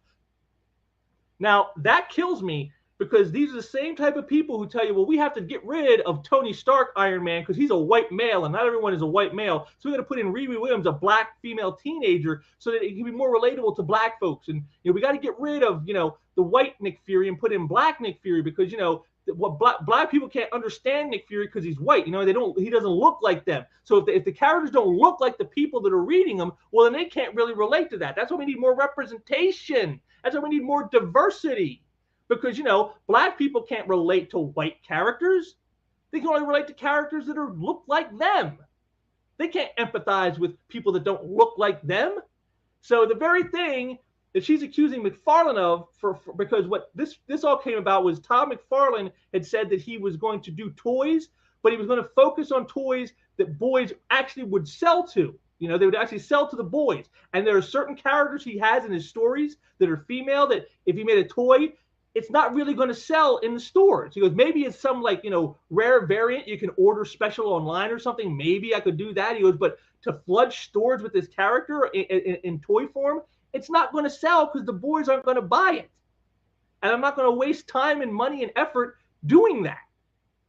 Now, that kills me because these are the same type of people who tell you, well, we have to get rid of Tony Stark Iron Man because he's a white male and not everyone is a white male. So we're going to put in Riri Williams, a black female teenager, so that it can be more relatable to black folks. And we got to get rid of, the white Nick Fury and put in black Nick Fury because, what black people can't understand Nick Fury because he's white. He doesn't look like them. So if the characters don't look like the people that are reading them, well, then they can't really relate to that. That's why we need more representation. That's why we need more diversity. Because, black people can't relate to white characters. They can only relate to characters that look like them. They can't empathize with people that don't look like them. So the very thing that she's accusing McFarlane of, because what this all came about was Todd McFarlane had said that he was going to do toys, but he was going to focus on toys that boys actually would sell to. They would actually sell to the boys. And there are certain characters he has in his stories that are female that if he made a toy, it's not really going to sell in the stores. He goes, maybe it's some rare variant you can order special online or something. Maybe I could do that. He goes, but to flood stores with this character in toy form, it's not going to sell because the boys aren't going to buy it. And I'm not going to waste time and money and effort doing that.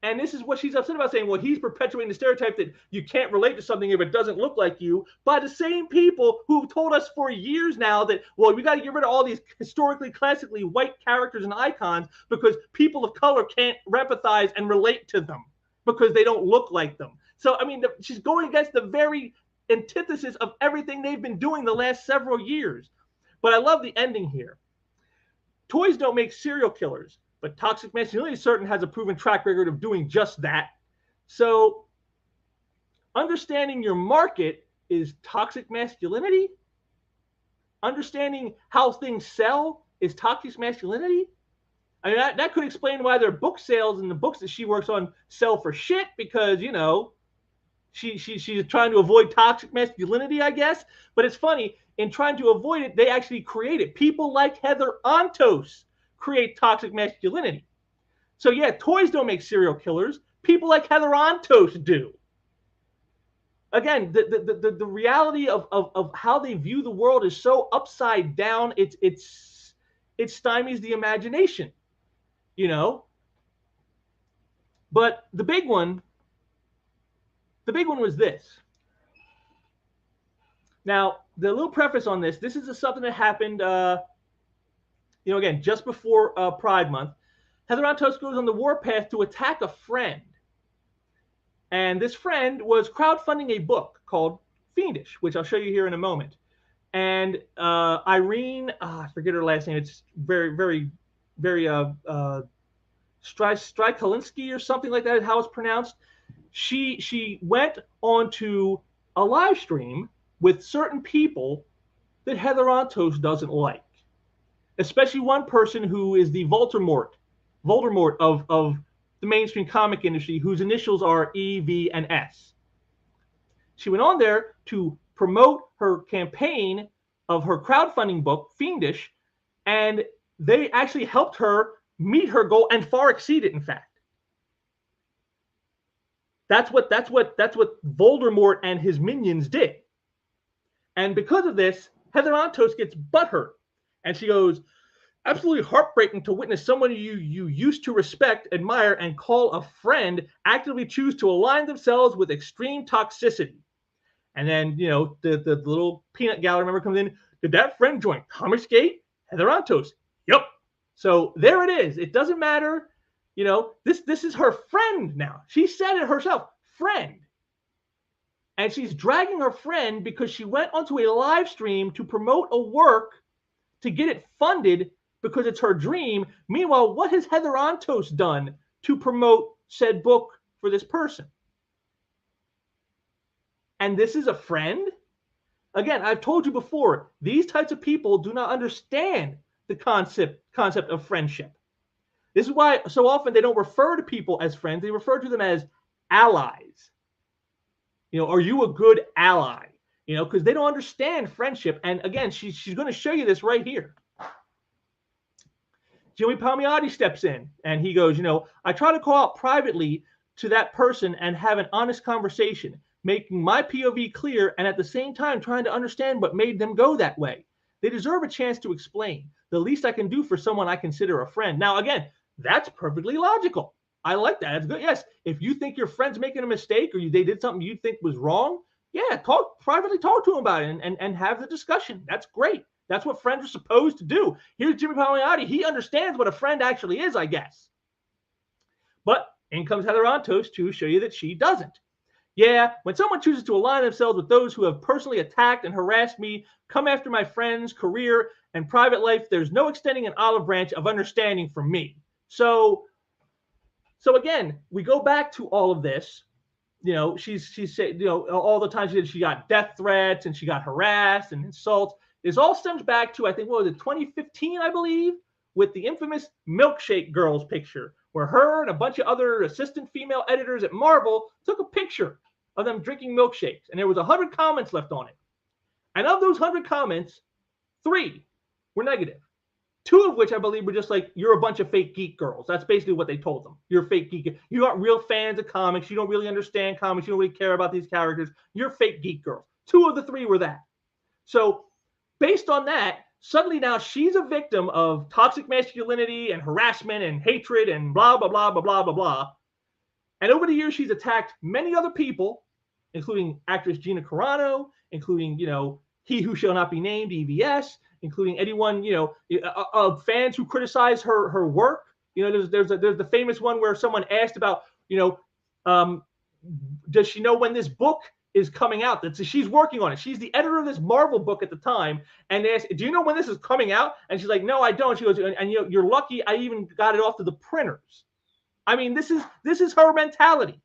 And this is what she's upset about, saying, well, he's perpetuating the stereotype that you can't relate to something if it doesn't look like you, by the same people who've told us for years now that, well, we got to get rid of all these historically, classically white characters and icons because people of color can't empathize and relate to them because they don't look like them. So, I mean, she's going against the very antithesis of everything they've been doing the last several years. But I love the ending here. Toys don't make serial killers, but toxic masculinity certain has a proven track record of doing just that. So understanding your market is toxic masculinity. Understanding how things sell is toxic masculinity. I mean, that could explain why their book sales and the books that she works on sell for shit because, she's trying to avoid toxic masculinity, I guess. But it's funny, in trying to avoid it, they actually create it. People like Heather Antos create toxic masculinity. So yeah, toys don't make serial killers. People like Heather Antos do. Again, the reality of how they view the world is so upside down. It stymies the imagination, But the big one was this. Now, the little preface on this is something that happened, again, just before Pride Month. Heather Antos goes on the warpath to attack a friend. And this friend was crowdfunding a book called Fiendish, which I'll show you here in a moment. And Irene, I forget her last name. It's very, very, very Strykalinsky or something like that is how it's pronounced. She went onto a live stream with certain people that Heather Antos doesn't like, especially one person who is the Voldemort of the mainstream comic industry, whose initials are E, V, and S. She went on there to promote her campaign of her crowdfunding book, Fiendish, and they actually helped her meet her goal and far exceed it, in fact. That's what Voldemort and his minions did. And because of this, Heather Antos gets butthurt. And she goes, absolutely heartbreaking to witness someone you used to respect, admire, and call a friend actively choose to align themselves with extreme toxicity. And then, the little peanut gallery member comes in. Did that friend join Comicsgate? Heather Antos. Yep. So there it is. It doesn't matter. This is her friend now. She said it herself, friend. And she's dragging her friend because she went onto a live stream to promote a work to get it funded because it's her dream. Meanwhile, what has Heather Antos done to promote said book for this person? And this is a friend? Again, I've told you before, these types of people do not understand the concept of friendship. This is why so often they don't refer to people as friends. They refer to them as allies. Are you a good ally? Because they don't understand friendship. And again, she's going to show you this right here. Jimmy Palmiotti steps in and he goes, I try to call out privately to that person and have an honest conversation, making my POV clear and at the same time trying to understand what made them go that way. They deserve a chance to explain. The least I can do for someone I consider a friend. Now, again, that's perfectly logical. I like that. That's good. Yes, if you think your friend's making a mistake or they did something you think was wrong, yeah, privately talk to them about it and have the discussion. That's great. That's what friends are supposed to do. Here's Jimmy Palmiotti. He understands what a friend actually is, I guess. But in comes Heather Antos to show you that she doesn't. Yeah, when someone chooses to align themselves with those who have personally attacked and harassed me, come after my friends, career, and private life, there's no extending an olive branch of understanding from me. So again, we go back to all of this. She said, all the time she got death threats and she got harassed and insults. This all stems back to, I think, what was it, 2015, I believe, with the infamous Milkshake Girls picture, where her and a bunch of other assistant female editors at Marvel took a picture of them drinking milkshakes, and there was 100 comments left on it. And of those 100 comments, 3 were negative. 2 of which I believe were just like, you're a bunch of fake geek girls. That's basically what they told them. You're fake geek. You aren't real fans of comics. You don't really understand comics. You don't really care about these characters. You're fake geek girls. 2 of the 3 were that. So based on that, suddenly now she's a victim of toxic masculinity and harassment and hatred and blah, blah, blah, blah, blah, blah, blah. And over the years, she's attacked many other people, including actress Gina Carano, including, He Who Shall Not Be Named, EVS, including anyone, fans who criticize her work. There's the famous one where someone asked about, does she know when this book is coming out? She's working on it. She's the editor of this Marvel book at the time, and they asked, do you know when this is coming out? And she's like, no, I don't. She goes, and you're lucky I even got it off to the printers. I mean, this is her mentality.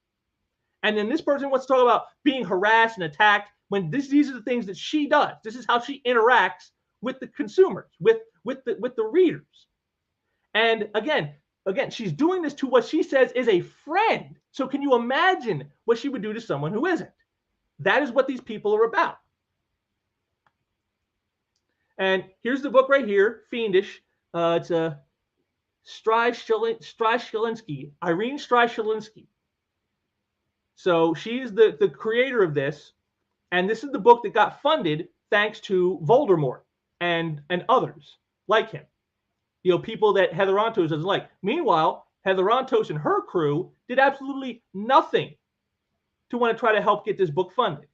And then this person wants to talk about being harassed and attacked when these are the things that she does. This is how she interacts with the consumers, with the readers. And again, she's doing this to what she says is a friend. So can you imagine what she would do to someone who isn't? That is what these people are about. And here's the book right here, Fiendish. It's a Stryshalinsky, Irene Stryshalinsky. So she's the creator of this. And this is the book that got funded thanks to Voldemort and others like him. People that Heather Antos doesn't like. Meanwhile, Heather Antos and her crew did absolutely nothing to want to try to help get this book funded.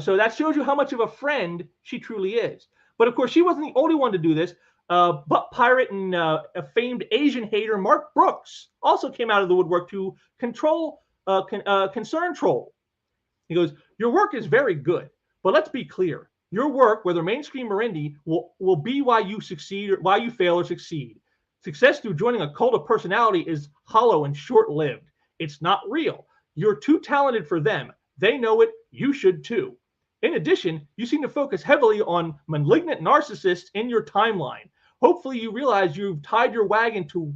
So that shows you how much of a friend she truly is. But of course, she wasn't the only one to do this. Butt pirate and a famed Asian hater, Mark Brooks, also came out of the woodwork to concern troll. He goes, your work is very good, but let's be clear. Your work, whether mainstream or indie, will be why you succeed or why you fail or succeed. Success through joining a cult of personality is hollow and short-lived. It's not real. You're too talented for them. They know it. You should too. In addition, you seem to focus heavily on malignant narcissists in your timeline. Hopefully you realize you've tied your wagon to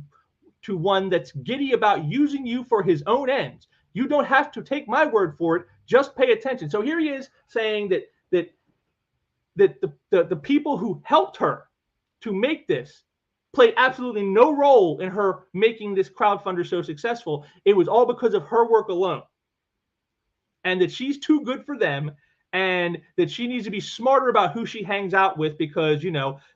one that's giddy about using you for his own ends. You don't have to take my word for it. Just pay attention. So here he is saying that the people who helped her to make this played absolutely no role in her making this crowdfunder so successful. It was all because of her work alone. And that she's too good for them, and that she needs to be smarter about who she hangs out with, because,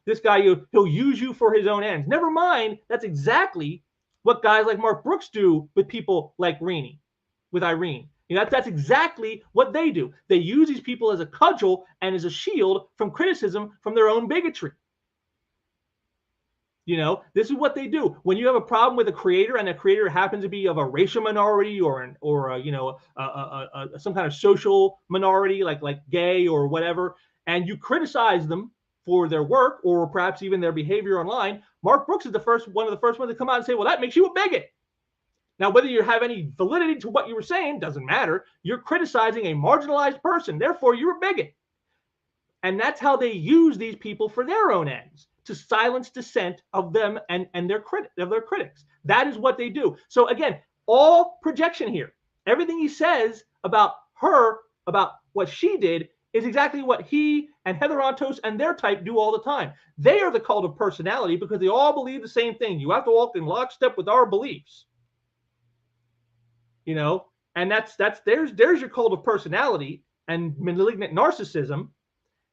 this guy, he'll use you for his own ends. Never mind, that's exactly what guys like Mark Brooks do with people like with Irene. That's exactly what they do. They use these people as a cudgel and as a shield from criticism from their own bigotry. This is what they do. When you have a problem with a creator, and the creator happens to be of a racial minority or some kind of social minority, like gay or whatever, and you criticize them for their work or perhaps even their behavior online, Mark Brooks is one of the first ones to come out and say, well, that makes you a bigot. Now, whether you have any validity to what you were saying doesn't matter. You're criticizing a marginalized person. Therefore, you're a bigot. And that's how they use these people for their own ends, to silence dissent of them and their critics. That is what they do. So again, all projection here. Everything he says about her, about what she did, is exactly what he and Heather Antos and their type do all the time. They are the cult of personality because they all believe the same thing. You have to walk in lockstep with our beliefs. And there's your cult of personality and malignant narcissism,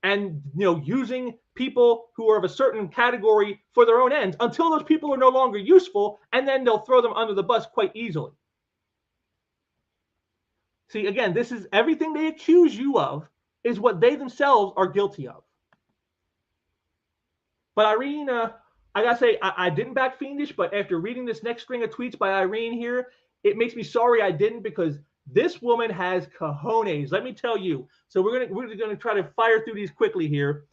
and using people who are of a certain category for their own ends until those people are no longer useful, and then they'll throw them under the bus quite easily. See, again, this is everything they accuse you of is what they themselves are guilty of. But Irene, I gotta say, I didn't back Fiendish, but after reading this next string of tweets by Irene here, it makes me sorry I didn't, because this woman has cojones, let me tell you. So we're gonna try to fire through these quickly here.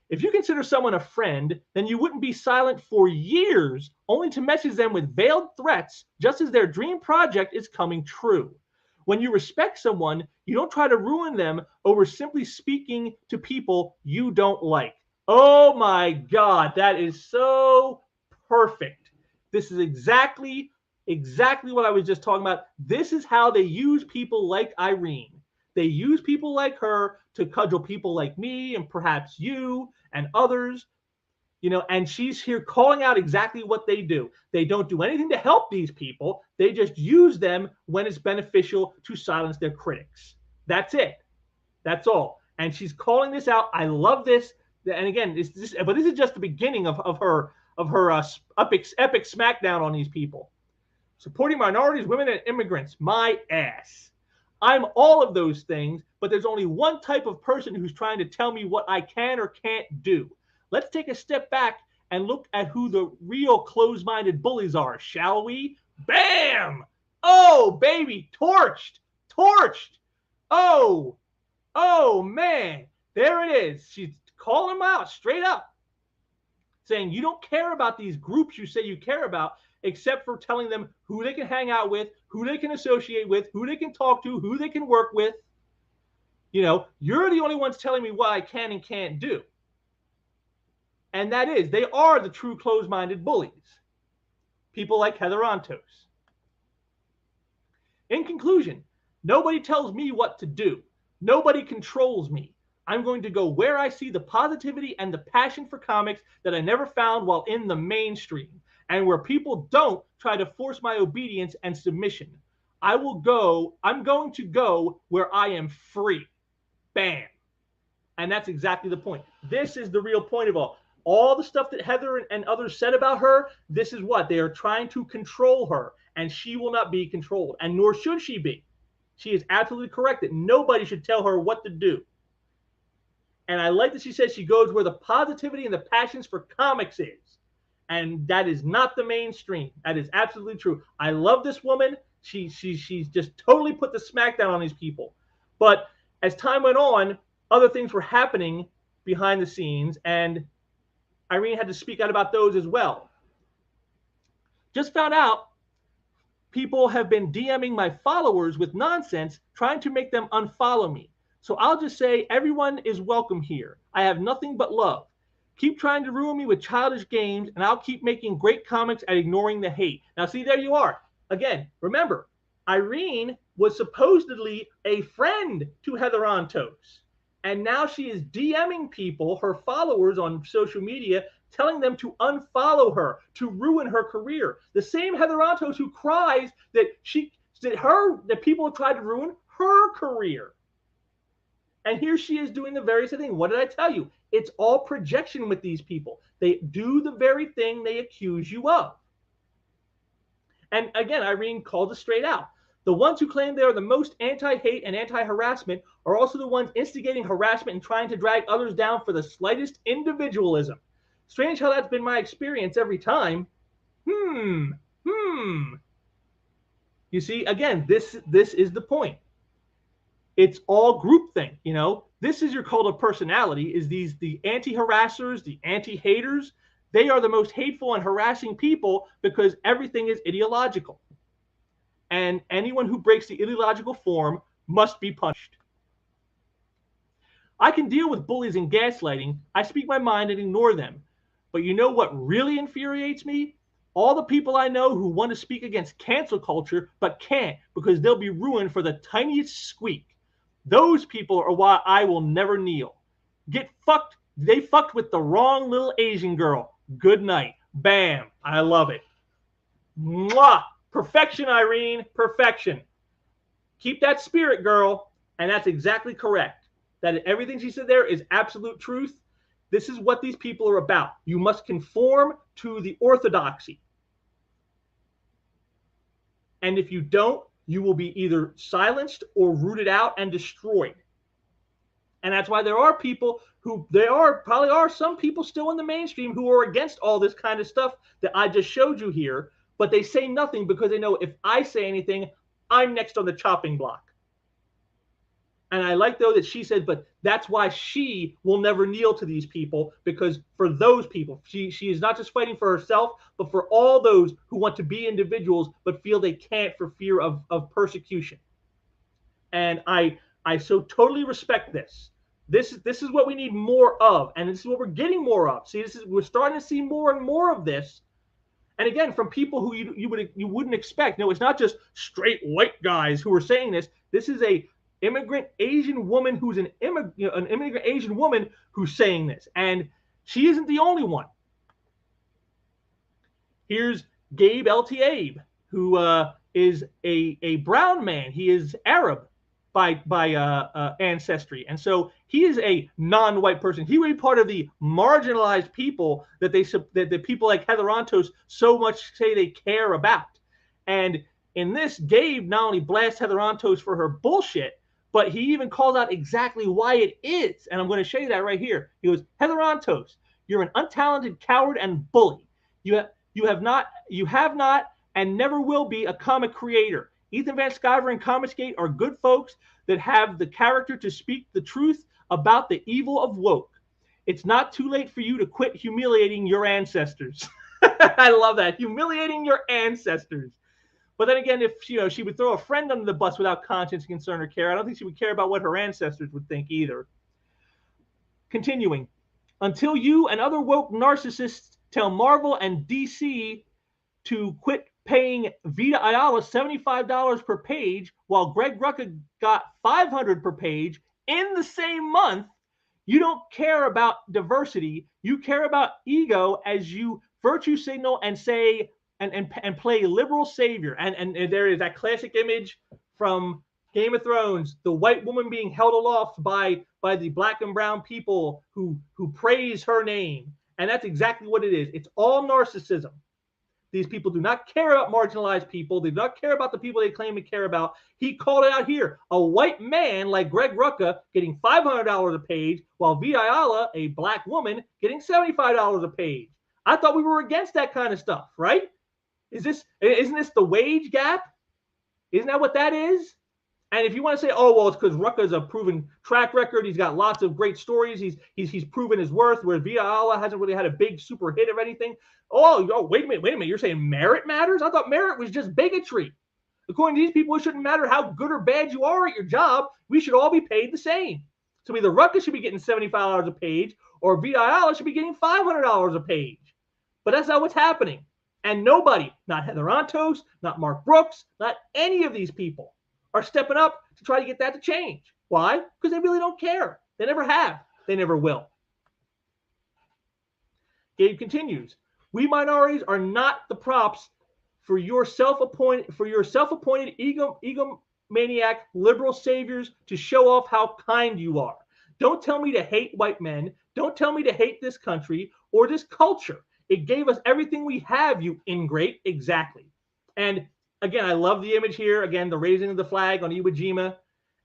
If you consider someone a friend, then you wouldn't be silent for years only to message them with veiled threats just as their dream project is coming true. When you respect someone, you don't try to ruin them over simply speaking to people you don't like. Oh my God, that is so perfect. This is exactly what I was just talking about. This is how they use people like Irene. They use people like her to cudgel people like me and perhaps you and others, and she's here calling out exactly what they do. They don't do anything to help these people. They just use them when it's beneficial to silence their critics. That's it. That's all. And she's calling this out. I love this. And again, this is just the beginning of her epic smackdown on these people. Supporting minorities, women, and immigrants. My ass. I'm all of those things, but there's only one type of person who's trying to tell me what I can or can't do. Let's take a step back and look at who the real closed-minded bullies are, shall we? Bam! Oh, baby, torched. Oh, man, there it is. She's calling them out straight up, saying you don't care about these groups you say you care about, except for telling them who they can hang out with, who they can associate with, who they can talk to, who they can work with. You're the only ones telling me what I can and can't do. And that is, they are the true closed-minded bullies. People like Heather Antos. In conclusion, nobody tells me what to do. Nobody controls me. I'm going to go where I see the positivity and the passion for comics that I never found while in the mainstream, and where people don't try to force my obedience and submission. I'm going to go where I am free. Bam. And that's exactly the point. This is the real point of all the stuff that Heather and others said about her. This is what they are trying to control her, and she will not be controlled, and nor should she be. She is absolutely correct that nobody should tell her what to do. And I like that she says she goes where the positivity and the passions for comics is. And that is not the mainstream. That is absolutely true. I love this woman. She's just totally put the smackdown on these people. But as time went on, other things were happening behind the scenes, and Irene had to speak out about those as well. Just found out people have been DMing my followers with nonsense, trying to make them unfollow me. So I'll just say everyone is welcome here. I have nothing but love. Keep trying to ruin me with childish games, and I'll keep making great comics and ignoring the hate. Now, see, there you are. Again, remember, Irene was supposedly a friend to Heather Antos. And now she is DMing people, her followers on social media, telling them to unfollow her, to ruin her career. The same Heather Antos who cries that people have tried to ruin her career. And here she is doing the very same thing. What did I tell you? It's all projection with these people. They do the very thing they accuse you of. And again, Irene called it straight out. The ones who claim they are the most anti-hate and anti-harassment are also the ones instigating harassment and trying to drag others down for the slightest individualism. Strange how that's been my experience every time. You see, again, this is the point. It's all groupthink, This is your cult of personality, is the anti-harassers, the anti-haters. They are the most hateful and harassing people because everything is ideological. And anyone who breaks the ideological form must be punished. I can deal with bullies and gaslighting. I speak my mind and ignore them. But you know what really infuriates me? All the people I know who want to speak against cancel culture but can't because they'll be ruined for the tiniest squeak. Those people are why I will never kneel. Get fucked. They fucked with the wrong little Asian girl. Good night. Bam. I love it. Mwah. Perfection, Irene. Perfection. Keep that spirit, girl. And that's exactly correct. That everything she said there is absolute truth. This is what these people are about. You must conform to the orthodoxy. And if you don't, you will be either silenced or rooted out and destroyed. And that's why there are people probably are some people still in the mainstream who are against all this kind of stuff that I just showed you here, but they say nothing because they know if I say anything, I'm next on the chopping block. And I like, though, that she said, but that's why she will never kneel to these people, because for those people, she is not just fighting for herself, but for all those who want to be individuals but feel they can't for fear of persecution. And I so totally respect this. This is what we need more of, and this is what we're getting more of. See, we're starting to see more and more of this. And again, from people who you wouldn't expect. No, it's not just straight white guys who are saying this. This is a immigrant Asian woman who's an immigrant Asian woman who's saying this, and she isn't the only one. Here's Gabe Abe, who is a brown man. He is Arab by ancestry, and so he is a non-white person. He would be part of the marginalized people that the people like Heather Antos so much say they care about. And in this, Gabe not only blasts Heather Antos for her bullshit, but he even calls out exactly why it is. And I'm going to show you that right here. He goes, Heather Antos, you're an untalented coward and bully. You have not, and never will be a comic creator. Ethan Van Sciver and Comicsgate are good folks that have the character to speak the truth about the evil of woke. It's not too late for you to quit humiliating your ancestors. I love that. Humiliating your ancestors. But then again, if she would throw a friend under the bus without conscience, concern, or care, I don't think she would care about what her ancestors would think either. Continuing. Until you and other woke narcissists tell Marvel and DC to quit paying Vita Ayala $75 per page while Greg Rucka got $500 per page in the same month, you don't care about diversity. You care about ego as you virtue signal and say and play liberal savior. And there is that classic image from Game of Thrones, the white woman being held aloft by the black and brown people who praise her name. And that's exactly what it is. It's all narcissism. These people do not care about marginalized people. They do not care about the people they claim to care about. He called it out here. A white man like Greg Rucka getting $500 a page, while Vita Ayala, a black woman, getting $75 a page. I thought we were against that kind of stuff, right? Isn't this the wage gap? Isn't that what that is? And if you want to say, oh, well, it's because Rucka's a proven track record. He's got lots of great stories. He's proven his worth, whereas Vita Ayala hasn't really had a big super hit of anything. Oh, wait a minute. You're saying merit matters? I thought merit was just bigotry. According to these people, it shouldn't matter how good or bad you are at your job. We should all be paid the same. So either Rucka should be getting $75 a page or Vita Ayala should be getting $500 a page. But that's not what's happening. And nobody, not Heather Antos, not Mark Brooks, not any of these people are stepping up to try to get that to change. Why? Because they really don't care. They never have. They never will. Gabe continues. We minorities are not the props for your self-appointed egomaniac liberal saviors to show off how kind you are. Don't tell me to hate white men. Don't tell me to hate this country or this culture. It gave us everything we have, you ingrate. Exactly. And again, I love the image here. Again, the raising of the flag on Iwo Jima.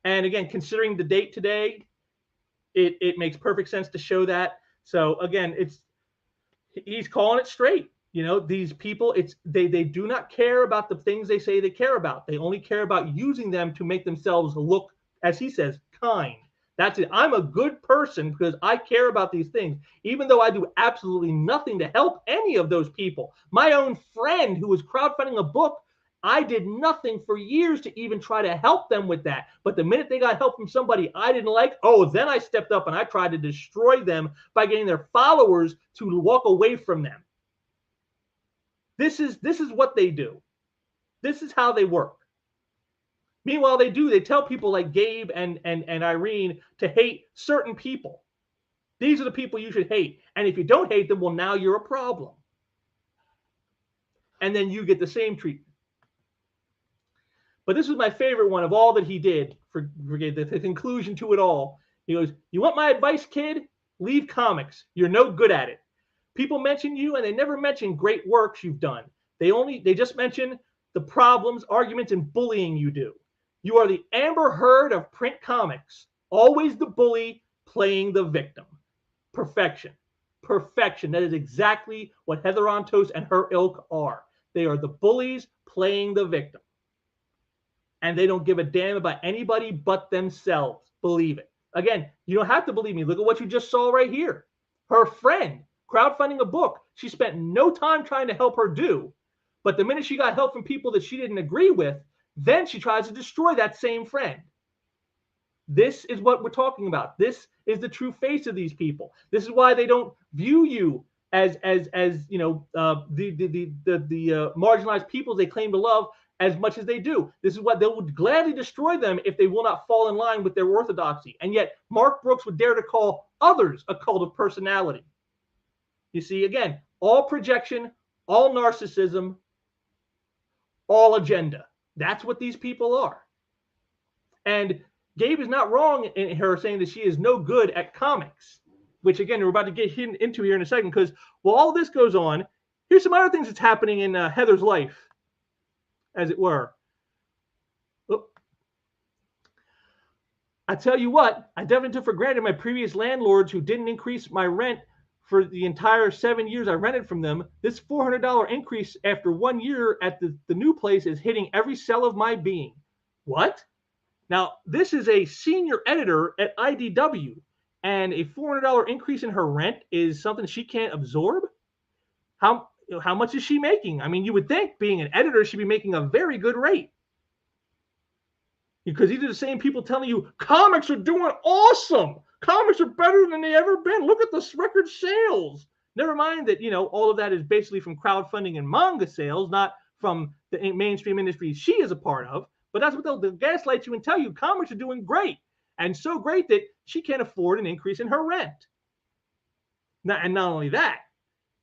And again, considering the date today, it makes perfect sense to show that. So again, he's calling it straight. These people, they do not care about the things they say they care about. They only care about using them to make themselves look, as he says, kind. That's it. I'm a good person because I care about these things, even though I do absolutely nothing to help any of those people. My own friend who was crowdfunding a book, I did nothing for years to even try to help them with that. But the minute they got help from somebody I didn't like, then I stepped up and I tried to destroy them by getting their followers to walk away from them. This is what they do. This is how they work. Meanwhile, they tell people like Gabe and Irene to hate certain people. These are the people you should hate. And if you don't hate them, well, now you're a problem. And then you get the same treatment. But this was my favorite one of all that he did for the conclusion to it all. He goes, you want my advice, kid? Leave comics. You're no good at it. People mention you and they never mention great works you've done. They just mention the problems, arguments, and bullying you do. You are the Amber Heard of print comics. Always the bully playing the victim. Perfection. Perfection. That is exactly what Heather Antos and her ilk are. They are the bullies playing the victim. And they don't give a damn about anybody but themselves. Believe it. Again, you don't have to believe me. Look at what you just saw right here. Her friend, crowdfunding a book, she spent no time trying to help her do. But the minute she got help from people that she didn't agree with, then she tries to destroy that same friend. This is what we're talking about. This is the true face of these people. This is why they don't view you as you know the marginalized peoples they claim to love as much as they do. This is what they would gladly destroy them if they will not fall in line with their orthodoxy. And yet Mark Brooks would dare to call others a cult of personality. You see, again, all projection, all narcissism, all agenda. That's what these people are. And Gabe is not wrong in her saying that she is no good at comics, which, again, we're about to get into here in a second, because while all this goes on, here's some other things that's happening in Heather's life, as it were. Oh. I tell you what, I definitely took for granted my previous landlords who didn't increase my rent for the entire 7 years I rented from them. This $400 increase after 1 year at the new place is hitting every cell of my being. What? Now, this is a senior editor at IDW, and a $400 increase in her rent is something she can't absorb? How much is she making? I mean, you would think being an editor, she'd be making a very good rate. Because these are the same people telling you comics are doing awesome. Comics are better than they ever been. Look at the record sales. Never mind that, you know, all of that is basically from crowdfunding and manga sales, not from the mainstream industry she is a part of. But that's what they'll gaslight you and tell you. Comics are doing great. And so great that she can't afford an increase in her rent. And not only that,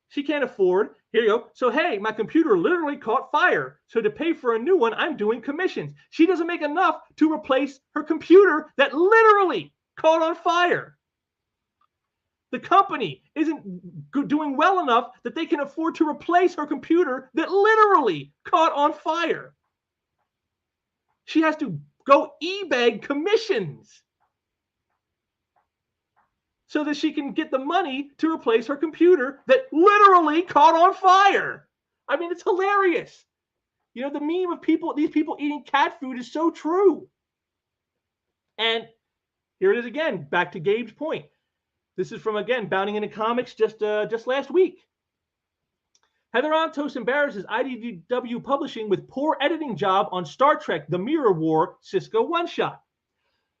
she can't afford, here you go. So, hey, my computer literally caught fire. So to pay for a new one, I'm doing commissions. She doesn't make enough to replace her computer that literally caught on fire. The company isn't doing well enough that they can afford to replace her computer that literally caught on fire. She has to go eBay commissions so that she can get the money to replace her computer that literally caught on fire. I mean, it's hilarious. You know, the meme of these people eating cat food is so true. And here it is again, back to Gabe's point. This is from, again, Bounding into Comics just last week. Heather Antos embarrasses IDW Publishing with poor editing job on Star Trek The Mirror War Cisco one-shot.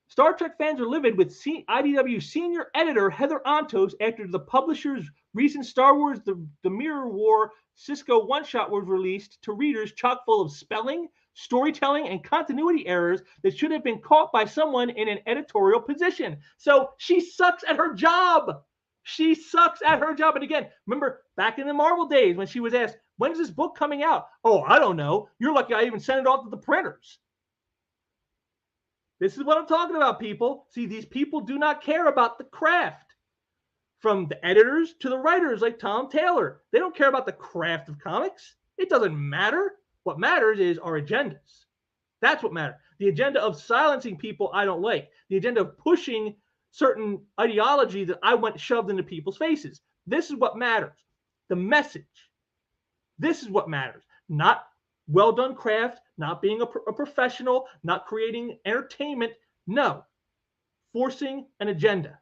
Star Trek fans are livid with IDW senior editor Heather Antos after the publisher's recent Star Wars The Mirror War Cisco one-shot was released to readers chock full of spelling, storytelling, and continuity errors that should have been caught by someone in an editorial position. So she sucks at her job. She sucks at her job. And again, remember back in the Marvel days when she was asked, when's this book coming out? Oh, I don't know. You're lucky I even sent it off to the printers. This is what I'm talking about, people. See, these people do not care about the craft. From the editors to the writers like Tom Taylor. They don't care about the craft of comics. It doesn't matter. What matters is our agendas. That's what matters. The agenda of silencing people I don't like. The agenda of pushing certain ideology that I want shoved into people's faces. This is what matters. The message. This is what matters. Not well done craft, not being a professional, not creating entertainment. No. Forcing an agenda.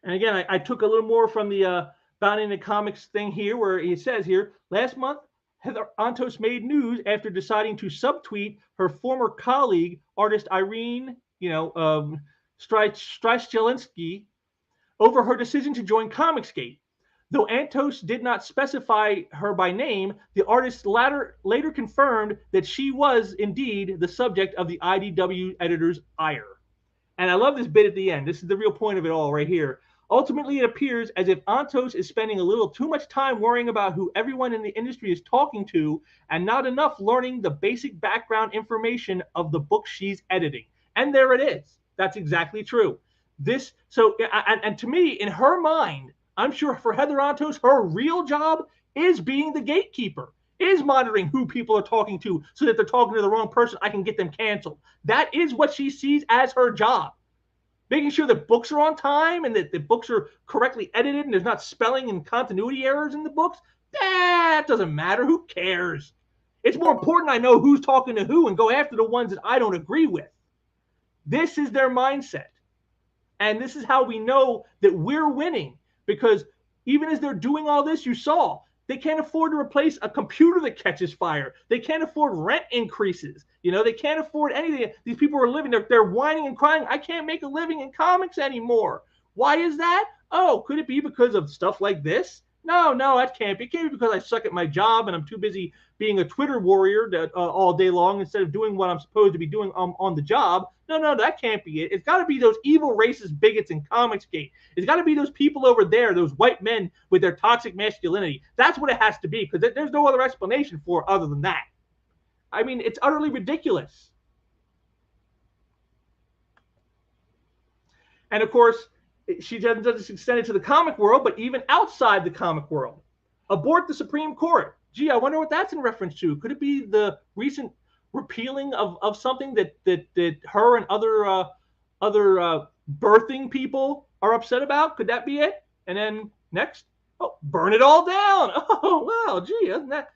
And again, I took a little more from the Bounding into Comics thing here, where it says here, last month, Heather Antos made news after deciding to subtweet her former colleague, artist Irene, Stryszczylinski, over her decision to join Comicsgate. Though Antos did not specify her by name, the artist later confirmed that she was indeed the subject of the IDW editor's ire. And I love this bit at the end. This is the real point of it all right here. Ultimately, it appears as if Antos is spending a little too much time worrying about who everyone in the industry is talking to and not enough learning the basic background information of the book she's editing. And there it is. That's exactly true. And to me, in her mind, I'm sure for Heather Antos, her real job is being the gatekeeper, is monitoring who people are talking to so that if they're talking to the wrong person, I can get them canceled. That is what she sees as her job. Making sure that books are on time and that the books are correctly edited and there's not spelling and continuity errors in the books. That doesn't matter. Who cares? It's more important I know who's talking to who and go after the ones that I don't agree with. This is their mindset. And this is how we know that we're winning, because even as they're doing all this, you saw they can't afford to replace a computer that catches fire. They can't afford rent increases. They can't afford anything. These people are living, they're whining and crying. I can't make a living in comics anymore. Why is that? Oh, could it be because of stuff like this? No, that can't be. It can't be because I suck at my job and I'm too busy being a Twitter warrior all day long instead of doing what I'm supposed to be doing on the job. No, that can't be it. It's got to be those evil racist bigots in Comicsgate. It's got to be those people over there, those white men with their toxic masculinity. That's what it has to be, because there's no other explanation for it other than that. I mean, it's utterly ridiculous. And of course, she doesn't just extend it to the comic world, but even outside the comic world. Abort the Supreme Court. Gee, I wonder what that's in reference to. Could it be the recent repealing of something that her and other birthing people are upset about? Could that be it? And then next, burn it all down. Oh, wow, gee, isn't that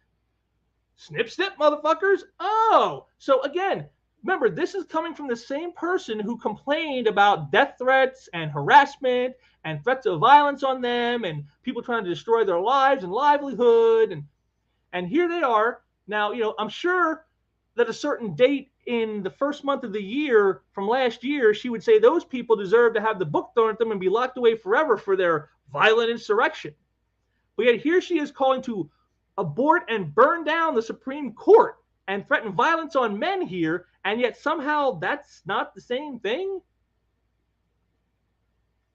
snip, motherfuckers? Oh, so again, remember, this is coming from the same person who complained about death threats and harassment and threats of violence on them and people trying to destroy their lives and livelihood. And here they are. Now, I'm sure that a certain date in the first month of the year from last year, she would say those people deserve to have the book thrown at them and be locked away forever for their violent insurrection. But yet here she is calling to abort and burn down the Supreme Court and threaten violence on men here, and yet somehow that's not the same thing?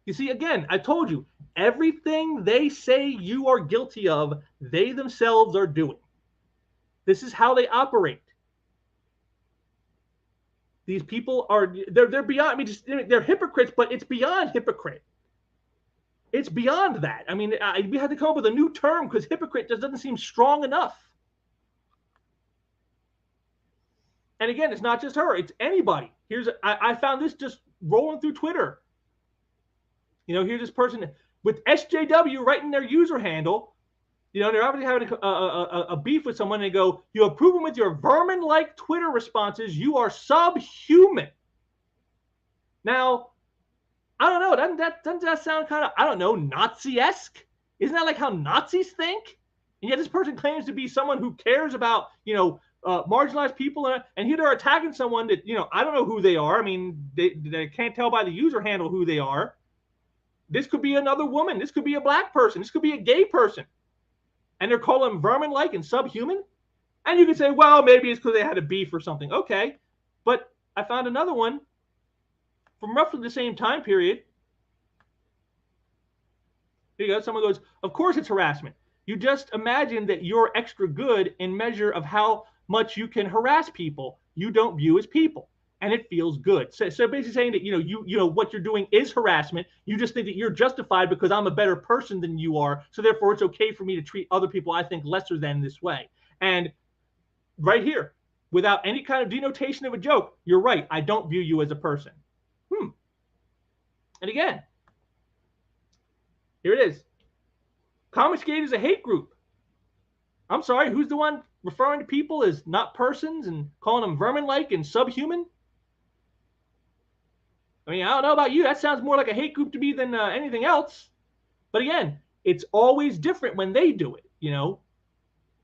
You see, again, I told you, everything they say you are guilty of, they themselves are doing. This is how they operate. These people they're beyond, they're hypocrites, but it's beyond hypocrite. It's beyond that. I mean, we had to come up with a new term because hypocrite just doesn't seem strong enough. And again, it's not just her, it's anybody. I found this just rolling through Twitter. Here's this person with SJW writing their user handle. They're obviously having a beef with someone. And they go, "You have proven with your vermin-like Twitter responses you are subhuman." Now, I don't know. Doesn't that sound kind of, I don't know, Nazi-esque? Isn't that like how Nazis think? And yet this person claims to be someone who cares about, marginalized people, and here they're attacking someone that, I don't know who they are. I mean, they can't tell by the user handle who they are. This could be another woman. This could be a black person. This could be a gay person. And they're calling them vermin-like and subhuman? And you could say, well, maybe it's because they had a beef or something. Okay. But I found another one from roughly the same time period. Here you go. Someone goes, of course it's harassment. You just imagine that you're extra good in measure of how much you can harass people you don't view as people. And it feels good. So basically saying that, you know what you're doing is harassment. You just think that you're justified because I'm a better person than you are. So therefore, it's okay for me to treat other people I think lesser than this way. And right here, without any kind of denotation of a joke, you're right. I don't view you as a person. And again, here it is. Comicsgate is a hate group. I'm sorry, who's the one referring to people as not persons and calling them vermin-like and subhuman? I mean, I don't know about you. That sounds more like a hate group to me than anything else. But again, it's always different when they do it.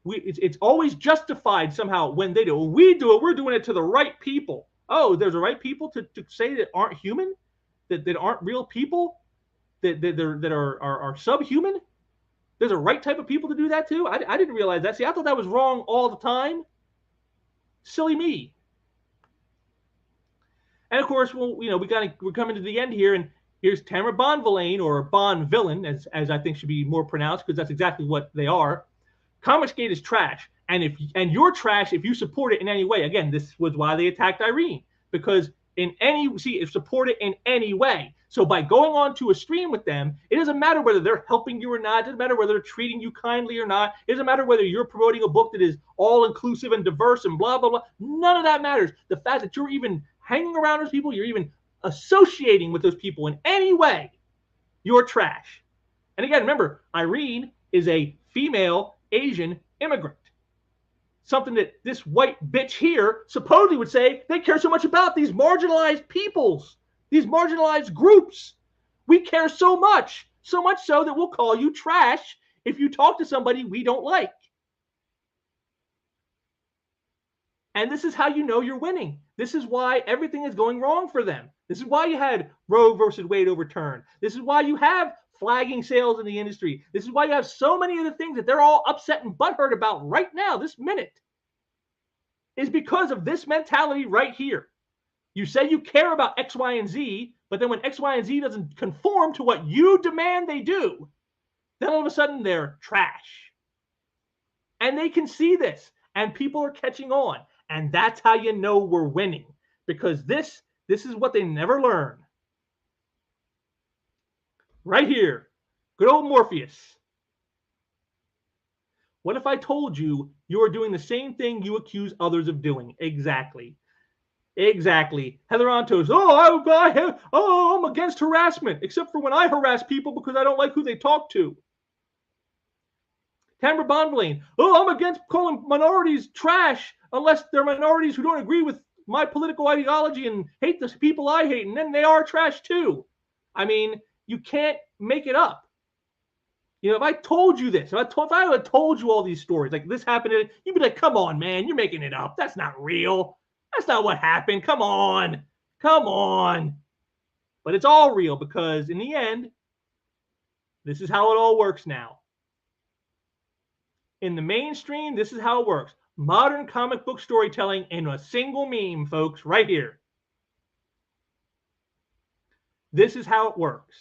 It's always justified somehow when they do it. When we do it, we're doing it to the right people. Oh, there's the right people to say that aren't human, that aren't real people, that are subhuman. There's a right type of people to do that too. I didn't realize that. See, I thought that was wrong all the time. Silly me. And of course, we're coming to the end here, and here's Tamara Bonvillain, or Bonvillain, as I think should be more pronounced, because that's exactly what they are. Comicsgate is trash, and you're trash if you support it in any way. Again, this was why they attacked Irene, because support it in any way. So by going on to a stream with them, it doesn't matter whether they're helping you or not. It doesn't matter whether they're treating you kindly or not. It doesn't matter whether you're promoting a book that is all inclusive and diverse and blah, blah, blah. None of that matters. The fact that you're even hanging around those people, you're even associating with those people in any way, you're trash. And again, remember, Irene is a female Asian immigrant. Something that this white bitch here supposedly would say they care so much about these marginalized peoples, these marginalized groups. We care so much so that we'll call you trash if you talk to somebody we don't like. And this is how you know you're winning. This is why everything is going wrong for them. This is why you had Roe versus Wade overturned. This is why you have flagging sales in the industry. This is why you have so many of the things that they're all upset and butthurt about right now, this minute, is because of this mentality right here. You say you care about X, Y, and Z, but then when X, Y, and Z doesn't conform to what you demand they do, then all of a sudden they're trash. And they can see this, and people are catching on. And that's how you know we're winning, because this is what they never learn. Right here, good old Morpheus. What if I told you you are doing the same thing you accuse others of doing? Exactly. Heather Antos, I'm against harassment, except for when I harass people because I don't like who they talk to. Tamara Bonvillain, I'm against calling minorities trash unless they're minorities who don't agree with my political ideology and hate the people I hate, and then they are trash too. I mean, you can't make it up. You know, if I told you this, if I had told you all these stories, like this happened, you'd be like, come on, man, you're making it up. That's not real. That's not what happened. Come on. But it's all real, because in the end, this is how it all works now. In the mainstream, this is how it works. Modern comic book storytelling in a single meme, folks, right here. This is how it works.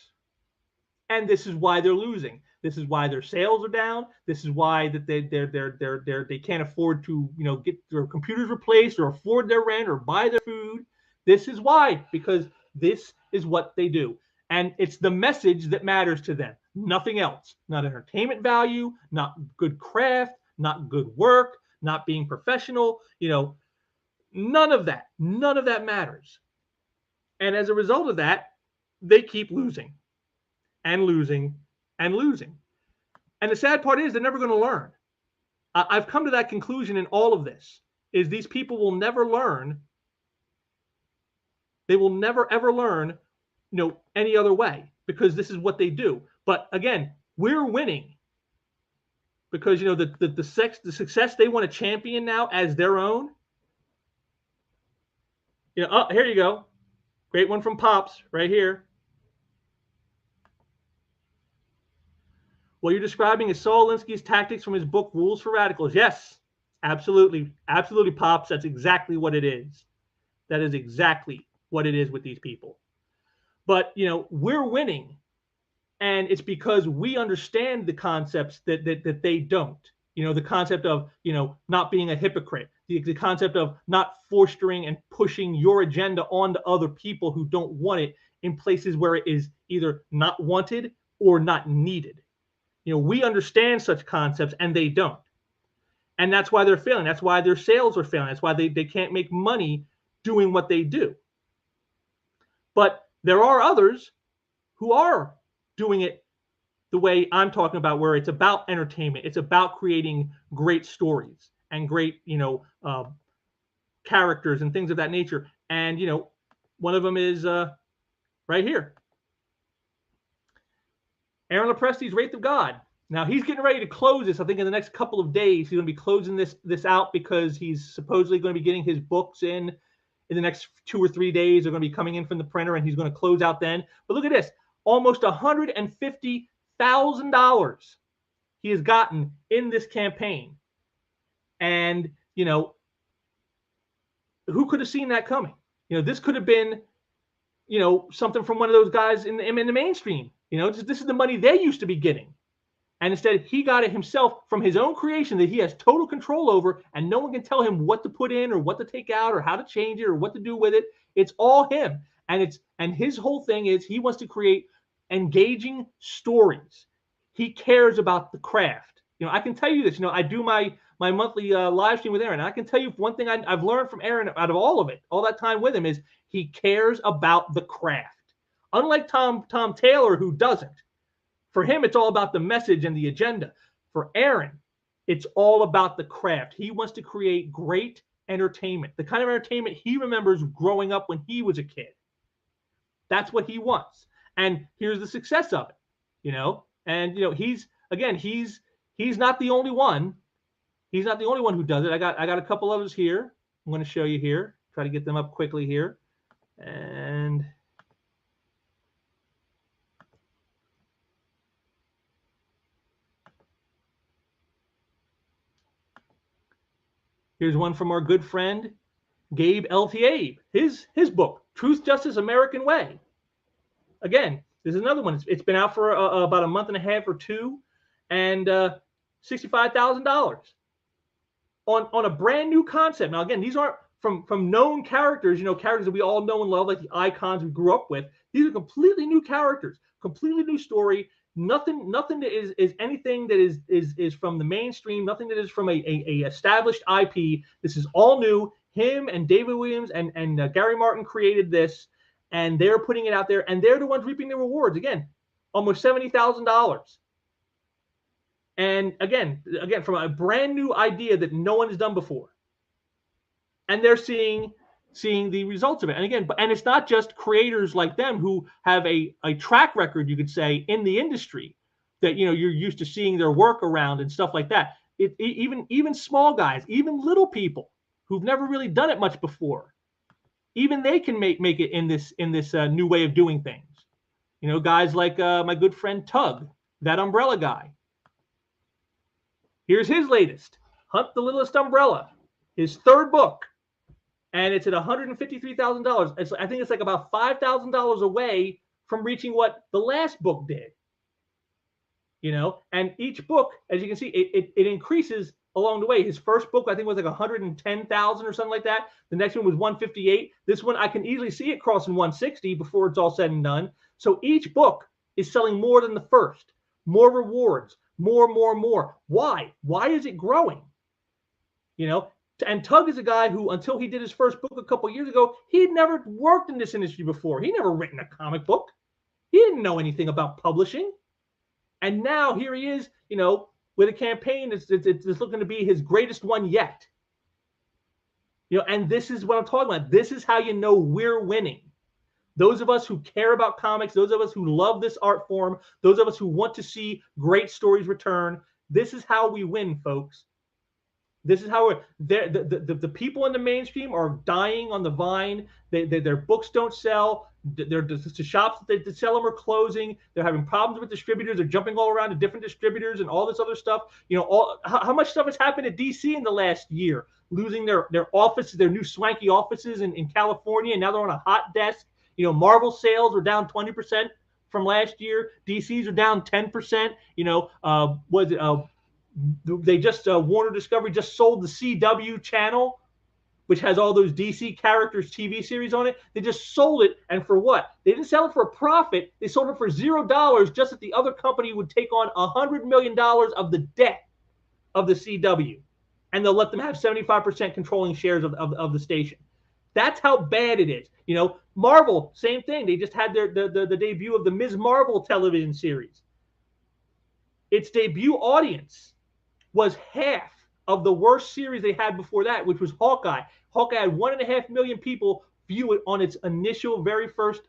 And this is why they're losing. This is why their sales are down. This is why that they can't afford to, get their computers replaced or afford their rent or buy their food. This is why, because this is what they do. And it's the message that matters to them. Nothing else. Not entertainment value, not good craft, not good work, not being professional. None of that. None of that matters. And as a result of that, they keep losing and losing and losing. And the sad part is they're never going to learn. I've come to that conclusion in all of this, is these people will never learn. They will never, ever learn, any other way, because this is what they do. But again, we're winning because, the success they want to champion now as their own. Here you go. Great one from Pops right here. What you're describing is Saul Alinsky's tactics from his book, Rules for Radicals. Yes, absolutely. Absolutely, Pops. That's exactly what it is. That is exactly what it is with these people. But, we're winning. And it's because we understand the concepts that they don't. The concept of, not being a hypocrite. The concept of not fostering and pushing your agenda onto other people who don't want it in places where it is either not wanted or not needed. We understand such concepts and they don't. And that's why they're failing. That's why their sales are failing. That's why they can't make money doing what they do. But there are others who are doing it the way I'm talking about, where it's about entertainment. It's about creating great stories and great, characters and things of that nature. And, one of them is right here. Aaron Lopresti's Wraith of God. Now, he's getting ready to close this. I think in the next couple of days, he's going to be closing this out, because he's supposedly going to be getting his books in the next 2 or 3 days. They're going to be coming in from the printer, and he's going to close out then. But look at this. Almost $150,000 he has gotten in this campaign. And, who could have seen that coming? This could have been, something from one of those guys in the mainstream. This is the money they used to be getting. And instead, he got it himself from his own creation that he has total control over, and no one can tell him what to put in or what to take out or how to change it or what to do with it. It's all him. And his whole thing is he wants to create engaging stories. He cares about the craft. I can tell you this. I do my monthly live stream with Aaron. And I can tell you one thing I've learned from Aaron out of all of it, all that time with him, is he cares about the craft. Unlike Tom Taylor, who doesn't. For him, it's all about the message and the agenda. For Aaron, it's all about the craft. He wants to create great entertainment, the kind of entertainment he remembers growing up when he was a kid. That's what he wants. And here's the success of it, And he's not the only one. He's not the only one who does it. I got a couple others here. I'm going to show you here. Try to get them up quickly here. And here's one from our good friend Gabe L.T. His book, Truth, Justice, American Way. Again, this is another one. It's been out for about a month and a half or two, and $65,000 on a brand new concept. Now, again, these aren't from known characters, characters that we all know and love, like the icons we grew up with. These are completely new characters, completely new story. Nothing that is anything that is from the mainstream. Nothing that is from a established IP. This is all new. Him and David Williams and Gary Martin created this, and they're putting it out there, and they're the ones reaping the rewards. Again, almost $70,000. And again, from a brand new idea that no one has done before. And they're seeing the results of it. And again, and it's not just creators like them who have a track record, you could say, in the industry that you're used to seeing their work around and stuff like that. Even small guys, even little people who've never really done it much before, even they can make it in this new way of doing things. Guys like my good friend Tug, that umbrella guy. Here's his latest, Hunt the Littlest Umbrella, his third book, and it's at $153,000. I think it's like about $5,000 away from reaching what the last book did. And each book, as you can see, it increases along the way. His first book, I think, was like 110,000 or something like that. The next one was 158. This one, I can easily see it crossing 160 before it's all said and done. So each book is selling more than the first, more rewards, more. Why? Why is it growing? And Tug is a guy who, until he did his first book a couple years ago, he'd never worked in this industry before. He'd never written a comic book. He didn't know anything about publishing. And now here he is, with a campaign that's looking to be his greatest one yet. And this is what I'm talking about. This is how we're winning. Those of us who care about comics, those of us who love this art form, those of us who want to see great stories return, this is how we win, folks. This is how the people in the mainstream are dying on the vine. Their books don't sell. The shops that sell them are closing. They're having problems with distributors. They're jumping all around to different distributors and all this other stuff. How much stuff has happened at DC in the last year, losing their offices, their new swanky offices in California, and now they're on a hot desk. Marvel sales are down 20% from last year. DC's are down 10%. They just Warner Discovery just sold the CW channel, which has all those DC characters TV series on it. They just sold it, and for what? They didn't sell it for a profit. They sold it for $0, just that the other company would take on $100 million of the debt of the CW, and they'll let them have 75% controlling shares of the station. That's how bad it is. Marvel, same thing. They just had the debut of the Ms. Marvel television series. Its debut audience was half of the worst series they had before that, which was Hawkeye. Hawkeye had 1.5 million people view it on its initial very first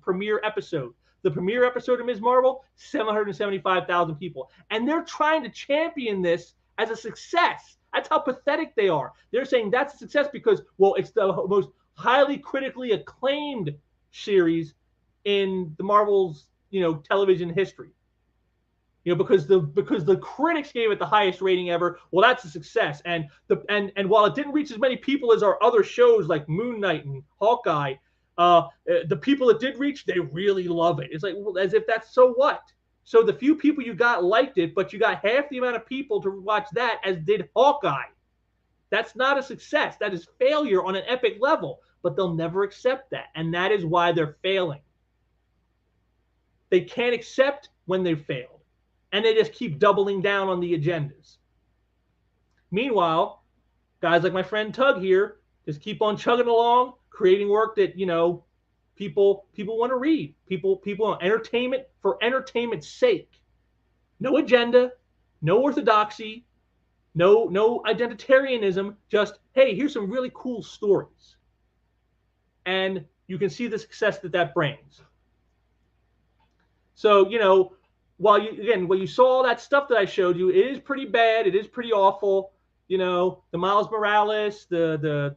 premiere episode. The premiere episode of Ms. Marvel, 775,000 people. And they're trying to champion this as a success. That's how pathetic they are. They're saying that's a success because, well, it's the most highly critically acclaimed series in the Marvel's, television history. Because the critics gave it the highest rating ever. Well, that's a success. And while it didn't reach as many people as our other shows like Moon Knight and Hawkeye, the people it did reach, they really love it. It's like, well, as if that's so what? So the few people you got liked it, but you got half the amount of people to watch that as did Hawkeye. That's not a success. That is failure on an epic level. But they'll never accept that. And that is why they're failing. They can't accept when they've failed. And they just keep doubling down on the agendas. Meanwhile, guys like my friend Tug here just keep on chugging along, creating work that, people want to read. People want entertainment for entertainment's sake. No agenda, no orthodoxy, no identitarianism, just, hey, here's some really cool stories. And you can see the success that brings. So, while you saw all that stuff that I showed you, it is pretty bad. It is pretty awful. The Miles Morales, the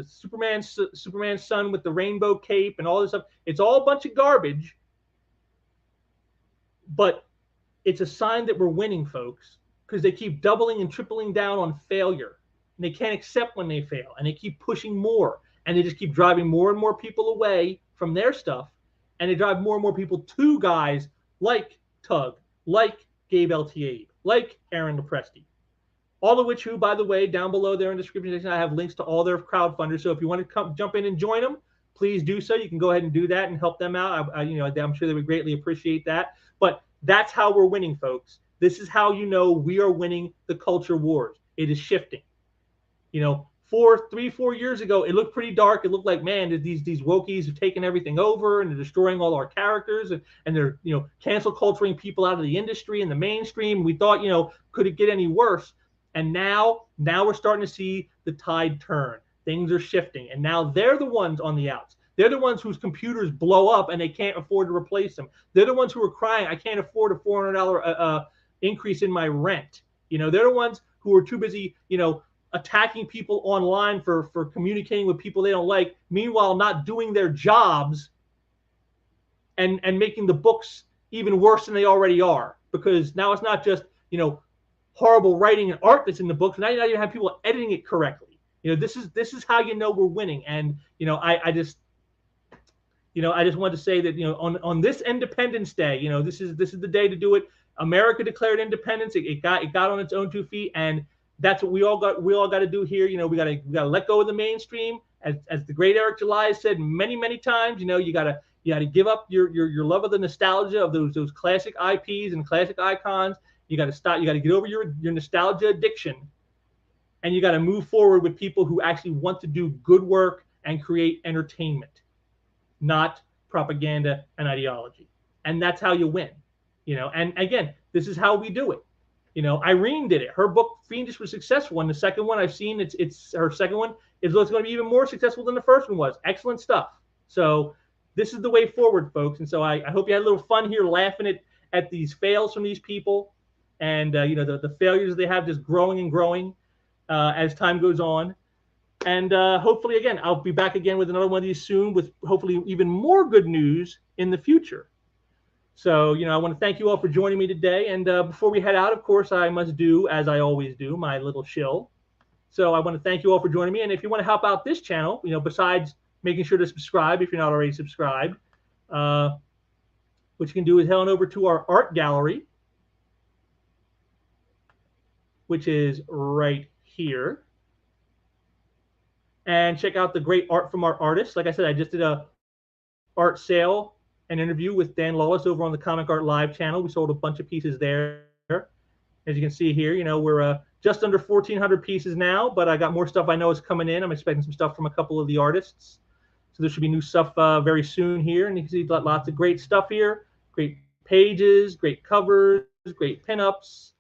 Superman's son with the rainbow cape and all this stuff. It's all a bunch of garbage, but it's a sign that we're winning, folks, because they keep doubling and tripling down on failure. And they can't accept when they fail, and they keep pushing more, and they just keep driving more and more people away from their stuff, and they drive more and more people to guys like Tug, like Gabe Eltiabe, like Aaron Lepresti, all of which, who, by the way, down below there in the description section, I have links to all their crowdfunders. So if you want to jump in and join them, please do so. You can go ahead and do that and help them out. I'm sure they would greatly appreciate that. But that's how we're winning, folks. This is how we are winning the culture wars. It is shifting. 3-4 years ago, it looked pretty dark. It looked like, man, these wokies have taken everything over and they're destroying all our characters, and they're cancel culturing people out of the industry and the mainstream. We thought, could it get any worse? And now we're starting to see the tide turn. Things are shifting, and now they're the ones on the outs. They're the ones whose computers blow up and they can't afford to replace them. They're the ones who are crying, I can't afford a $400 increase in my rent. They're the ones who are too busy, attacking people online for communicating with people they don't like, meanwhile not doing their jobs and making the books even worse than they already are. Because now it's not just, horrible writing and art that's in the books. Now you even have people editing it correctly. This is how we're winning. And I just wanted to say that on this Independence Day, this is the day to do it. America declared independence. It got on its own 2 feet, and that's what we all got to do here. We got to let go of the mainstream, as the great Eric July said many times. You got to give up your love of the nostalgia of those classic IPs and classic icons. You got to stop. You got to get over your nostalgia addiction, and you got to move forward with people who actually want to do good work and create entertainment, not propaganda and ideology. And that's how you win. And again, this is how we do it. Irene did it. Her book Fiendish was successful, and the second one I've seen, it's her second one is going to be even more successful than the first one was. Excellent stuff. So this is the way forward, folks. And so I hope you had a little fun here, laughing at these fails from these people. And the failures they have just growing and growing as time goes on. And hopefully, again, I'll be back again with another one of these soon, with hopefully even more good news in the future. So, I want to thank you all for joining me today. And before we head out, of course, I must do, as I always do, my little shill. So I want to thank you all for joining me. And if you want to help out this channel, besides making sure to subscribe if you're not already subscribed, what you can do is head on over to our art gallery, which is right here, and check out the great art from our artists. Like I said, I just did a art sale and interview with Dan Lawless over on the Comic Art Live channel. We sold a bunch of pieces there. As you can see here, we're just under 1,400 pieces now, but I got more stuff I know is coming in. I'm expecting some stuff from a couple of the artists. So there should be new stuff very soon here. And you can see lots of great stuff here. Great pages, great covers, great pinups.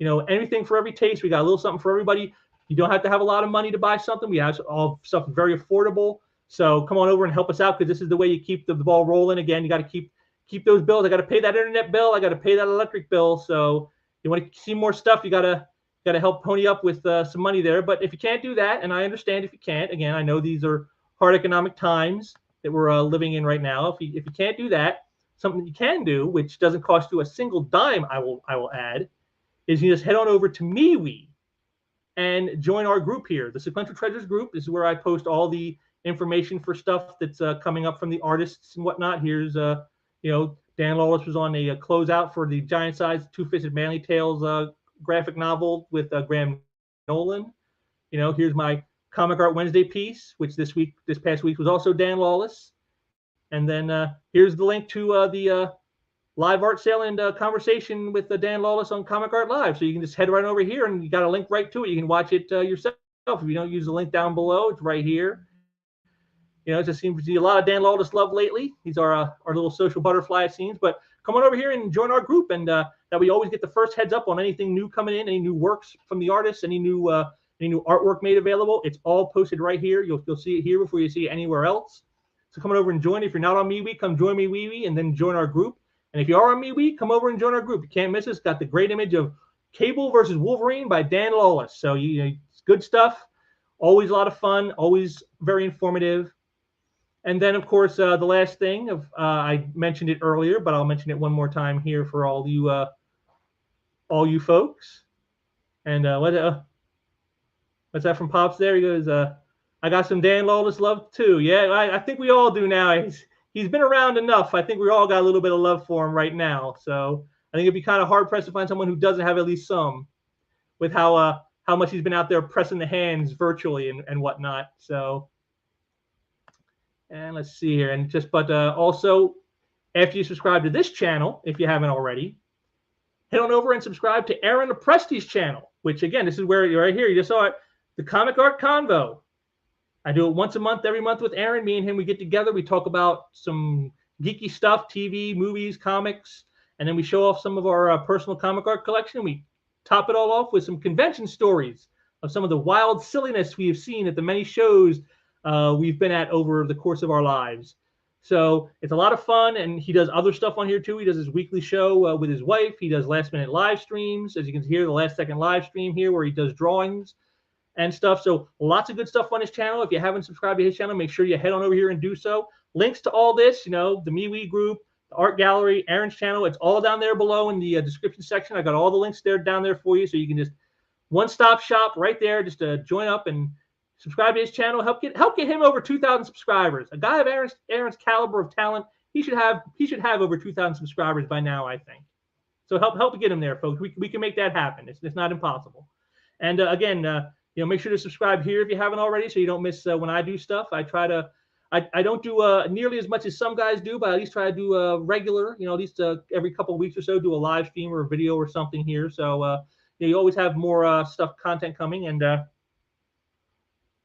Anything for every taste. We got a little something for everybody. You don't have to have a lot of money to buy something. We have all stuff very affordable. So come on over and help us out, because this is the way you keep the ball rolling. Again, you got to keep those bills. I got to pay that internet bill. I got to pay that electric bill. So you want to see more stuff, you got to help pony up with some money there. But if you can't do that, and I understand if you can't, again, I know these are hard economic times that we're living in right now. If you can't do that, something you can do, which doesn't cost you a single dime, I will add, is you just head on over to MeWe and join our group here, the Sequential Treasures group. This is where I post all the information for stuff that's coming up from the artists and whatnot. Here's Dan Lawless was on a closeout for the Giant Size Two-Fisted Manly Tales graphic novel with Graham Nolan. Here's my Comic Art Wednesday piece, which this past week was also Dan Lawless. And then here's the link to the live art sale and conversation with Dan Lawless on Comic Art Live. So you can just head right over here, and you got a link right to it. You can watch it yourself. If you don't use the link down below, it's right here. It just seems to be a lot of Dan Lawless love lately. He's our little social butterfly, it seems. But come on over here and join our group, and that we always get the first heads up on anything new coming in, any new works from the artists, any new artwork made available. It's all posted right here. You'll see it here before you see it anywhere else. coming over and joining. If you're not on MeWe, come join MeWe and then join our group. And if you are on MeWe, come over and join our group. You can't miss us. Got the great image of Cable versus Wolverine by Dan Lawless. So it's good stuff. Always a lot of fun. Always very informative. And then, of course, the last thing I mentioned it earlier, but I'll mention it one more time here for all you folks. And what's that from Pops there? He goes, I got some Dan Lawless love too. Yeah, I think we all do now. He's been around enough. I think we all got a little bit of love for him right now. So I think it'd be kind of hard pressed to find someone who doesn't have at least some, with how much he's been out there pressing the hands virtually and whatnot. So, and let's see here. And also, after you subscribe to this channel, if you haven't already, head on over and subscribe to Aaron Presti's channel, which again, this is where you're right here. You just saw it, the Comic Art Convo. I do it once a month, every month with Aaron. Me and him, we get together. We talk about some geeky stuff, TV, movies, comics, and then we show off some of our personal comic art collection. We top it all off with some convention stories of some of the wild silliness we have seen at the many shows we've been at over the course of our lives. So it's a lot of fun, and he does other stuff on here too. He does his weekly show with his wife. He does last-minute live streams, as you can hear, the last-second live stream here where he does drawings and stuff. So lots of good stuff on his channel. If you haven't subscribed to his channel, make sure you head on over here and do so. Links to all this, the MeWe group, the art gallery, Aaron's channel, it's all down there below in the description section. I got all the links there down there for you, so you can just one-stop shop right there, just join up and subscribe to his channel. Help get him over 2,000 subscribers. A guy of Aaron's caliber of talent, he should have over 2,000 subscribers by now, I think. So help get him there, folks. We can make that happen. It's not impossible. And again, make sure to subscribe here if you haven't already, so you don't miss when I do stuff. I don't do nearly as much as some guys do, but I at least try to do regular, at least every couple of weeks or so, do a live stream or a video or something here. So you always have more content coming. And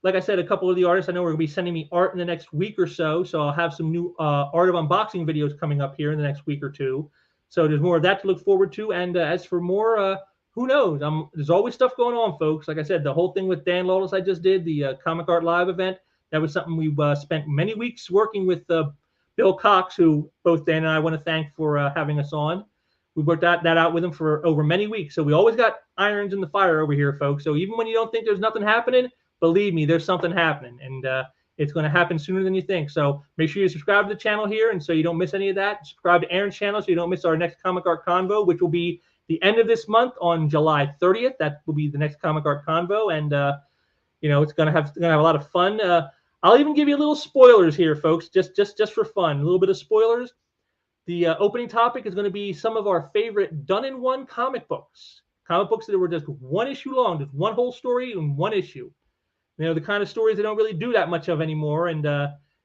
like I said, a couple of the artists I know are going to be sending me art in the next week or so. So I'll have some new art of unboxing videos coming up here in the next week or two. So there's more of that to look forward to. And as for more, who knows? There's always stuff going on, folks. Like I said, the whole thing with Dan Lawless I just did, the Comic Art Live event, that was something we spent many weeks working with Bill Cox, who both Dan and I want to thank for having us on. We worked that out with him for over many weeks. So we always got irons in the fire over here, folks. So even when you don't think there's nothing happening, believe me, there's something happening. And it's going to happen sooner than you think. So make sure you subscribe to the channel here, and so you don't miss any of that. Subscribe to Aaron's channel so you don't miss our next Comic Art Convo, which will be the end of this month on July 30th. That will be the next Comic Art Convo, and it's gonna have a lot of fun. I'll even give you a little spoilers here, folks, just for fun. A little bit of spoilers. The opening topic is going to be some of our favorite done-in-one comic books that were just one issue long, just one whole story in one issue. The kind of stories they don't really do that much of anymore, and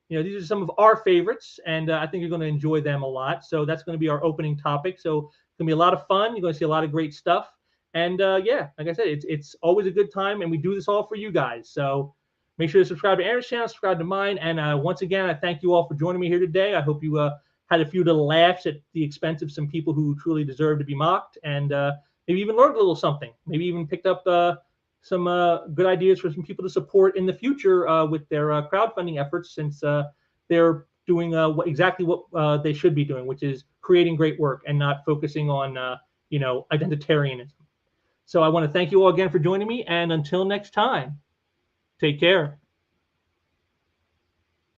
these are some of our favorites, and I think you're going to enjoy them a lot. So that's going to be our opening topic. So it's going to be a lot of fun. You're going to see a lot of great stuff. And yeah, like I said, it's always a good time, and we do this all for you guys. So make sure to subscribe to Aaron's channel, subscribe to mine. And once again, I thank you all for joining me here today. I hope you had a few little laughs at the expense of some people who truly deserve to be mocked, and maybe even learned a little something. Maybe even picked up some good ideas for some people to support in the future with their crowdfunding efforts, since they're doing exactly what they should be doing, which is creating great work and not focusing on identitarianism. So I want to thank you all again for joining me, and until next time, take care.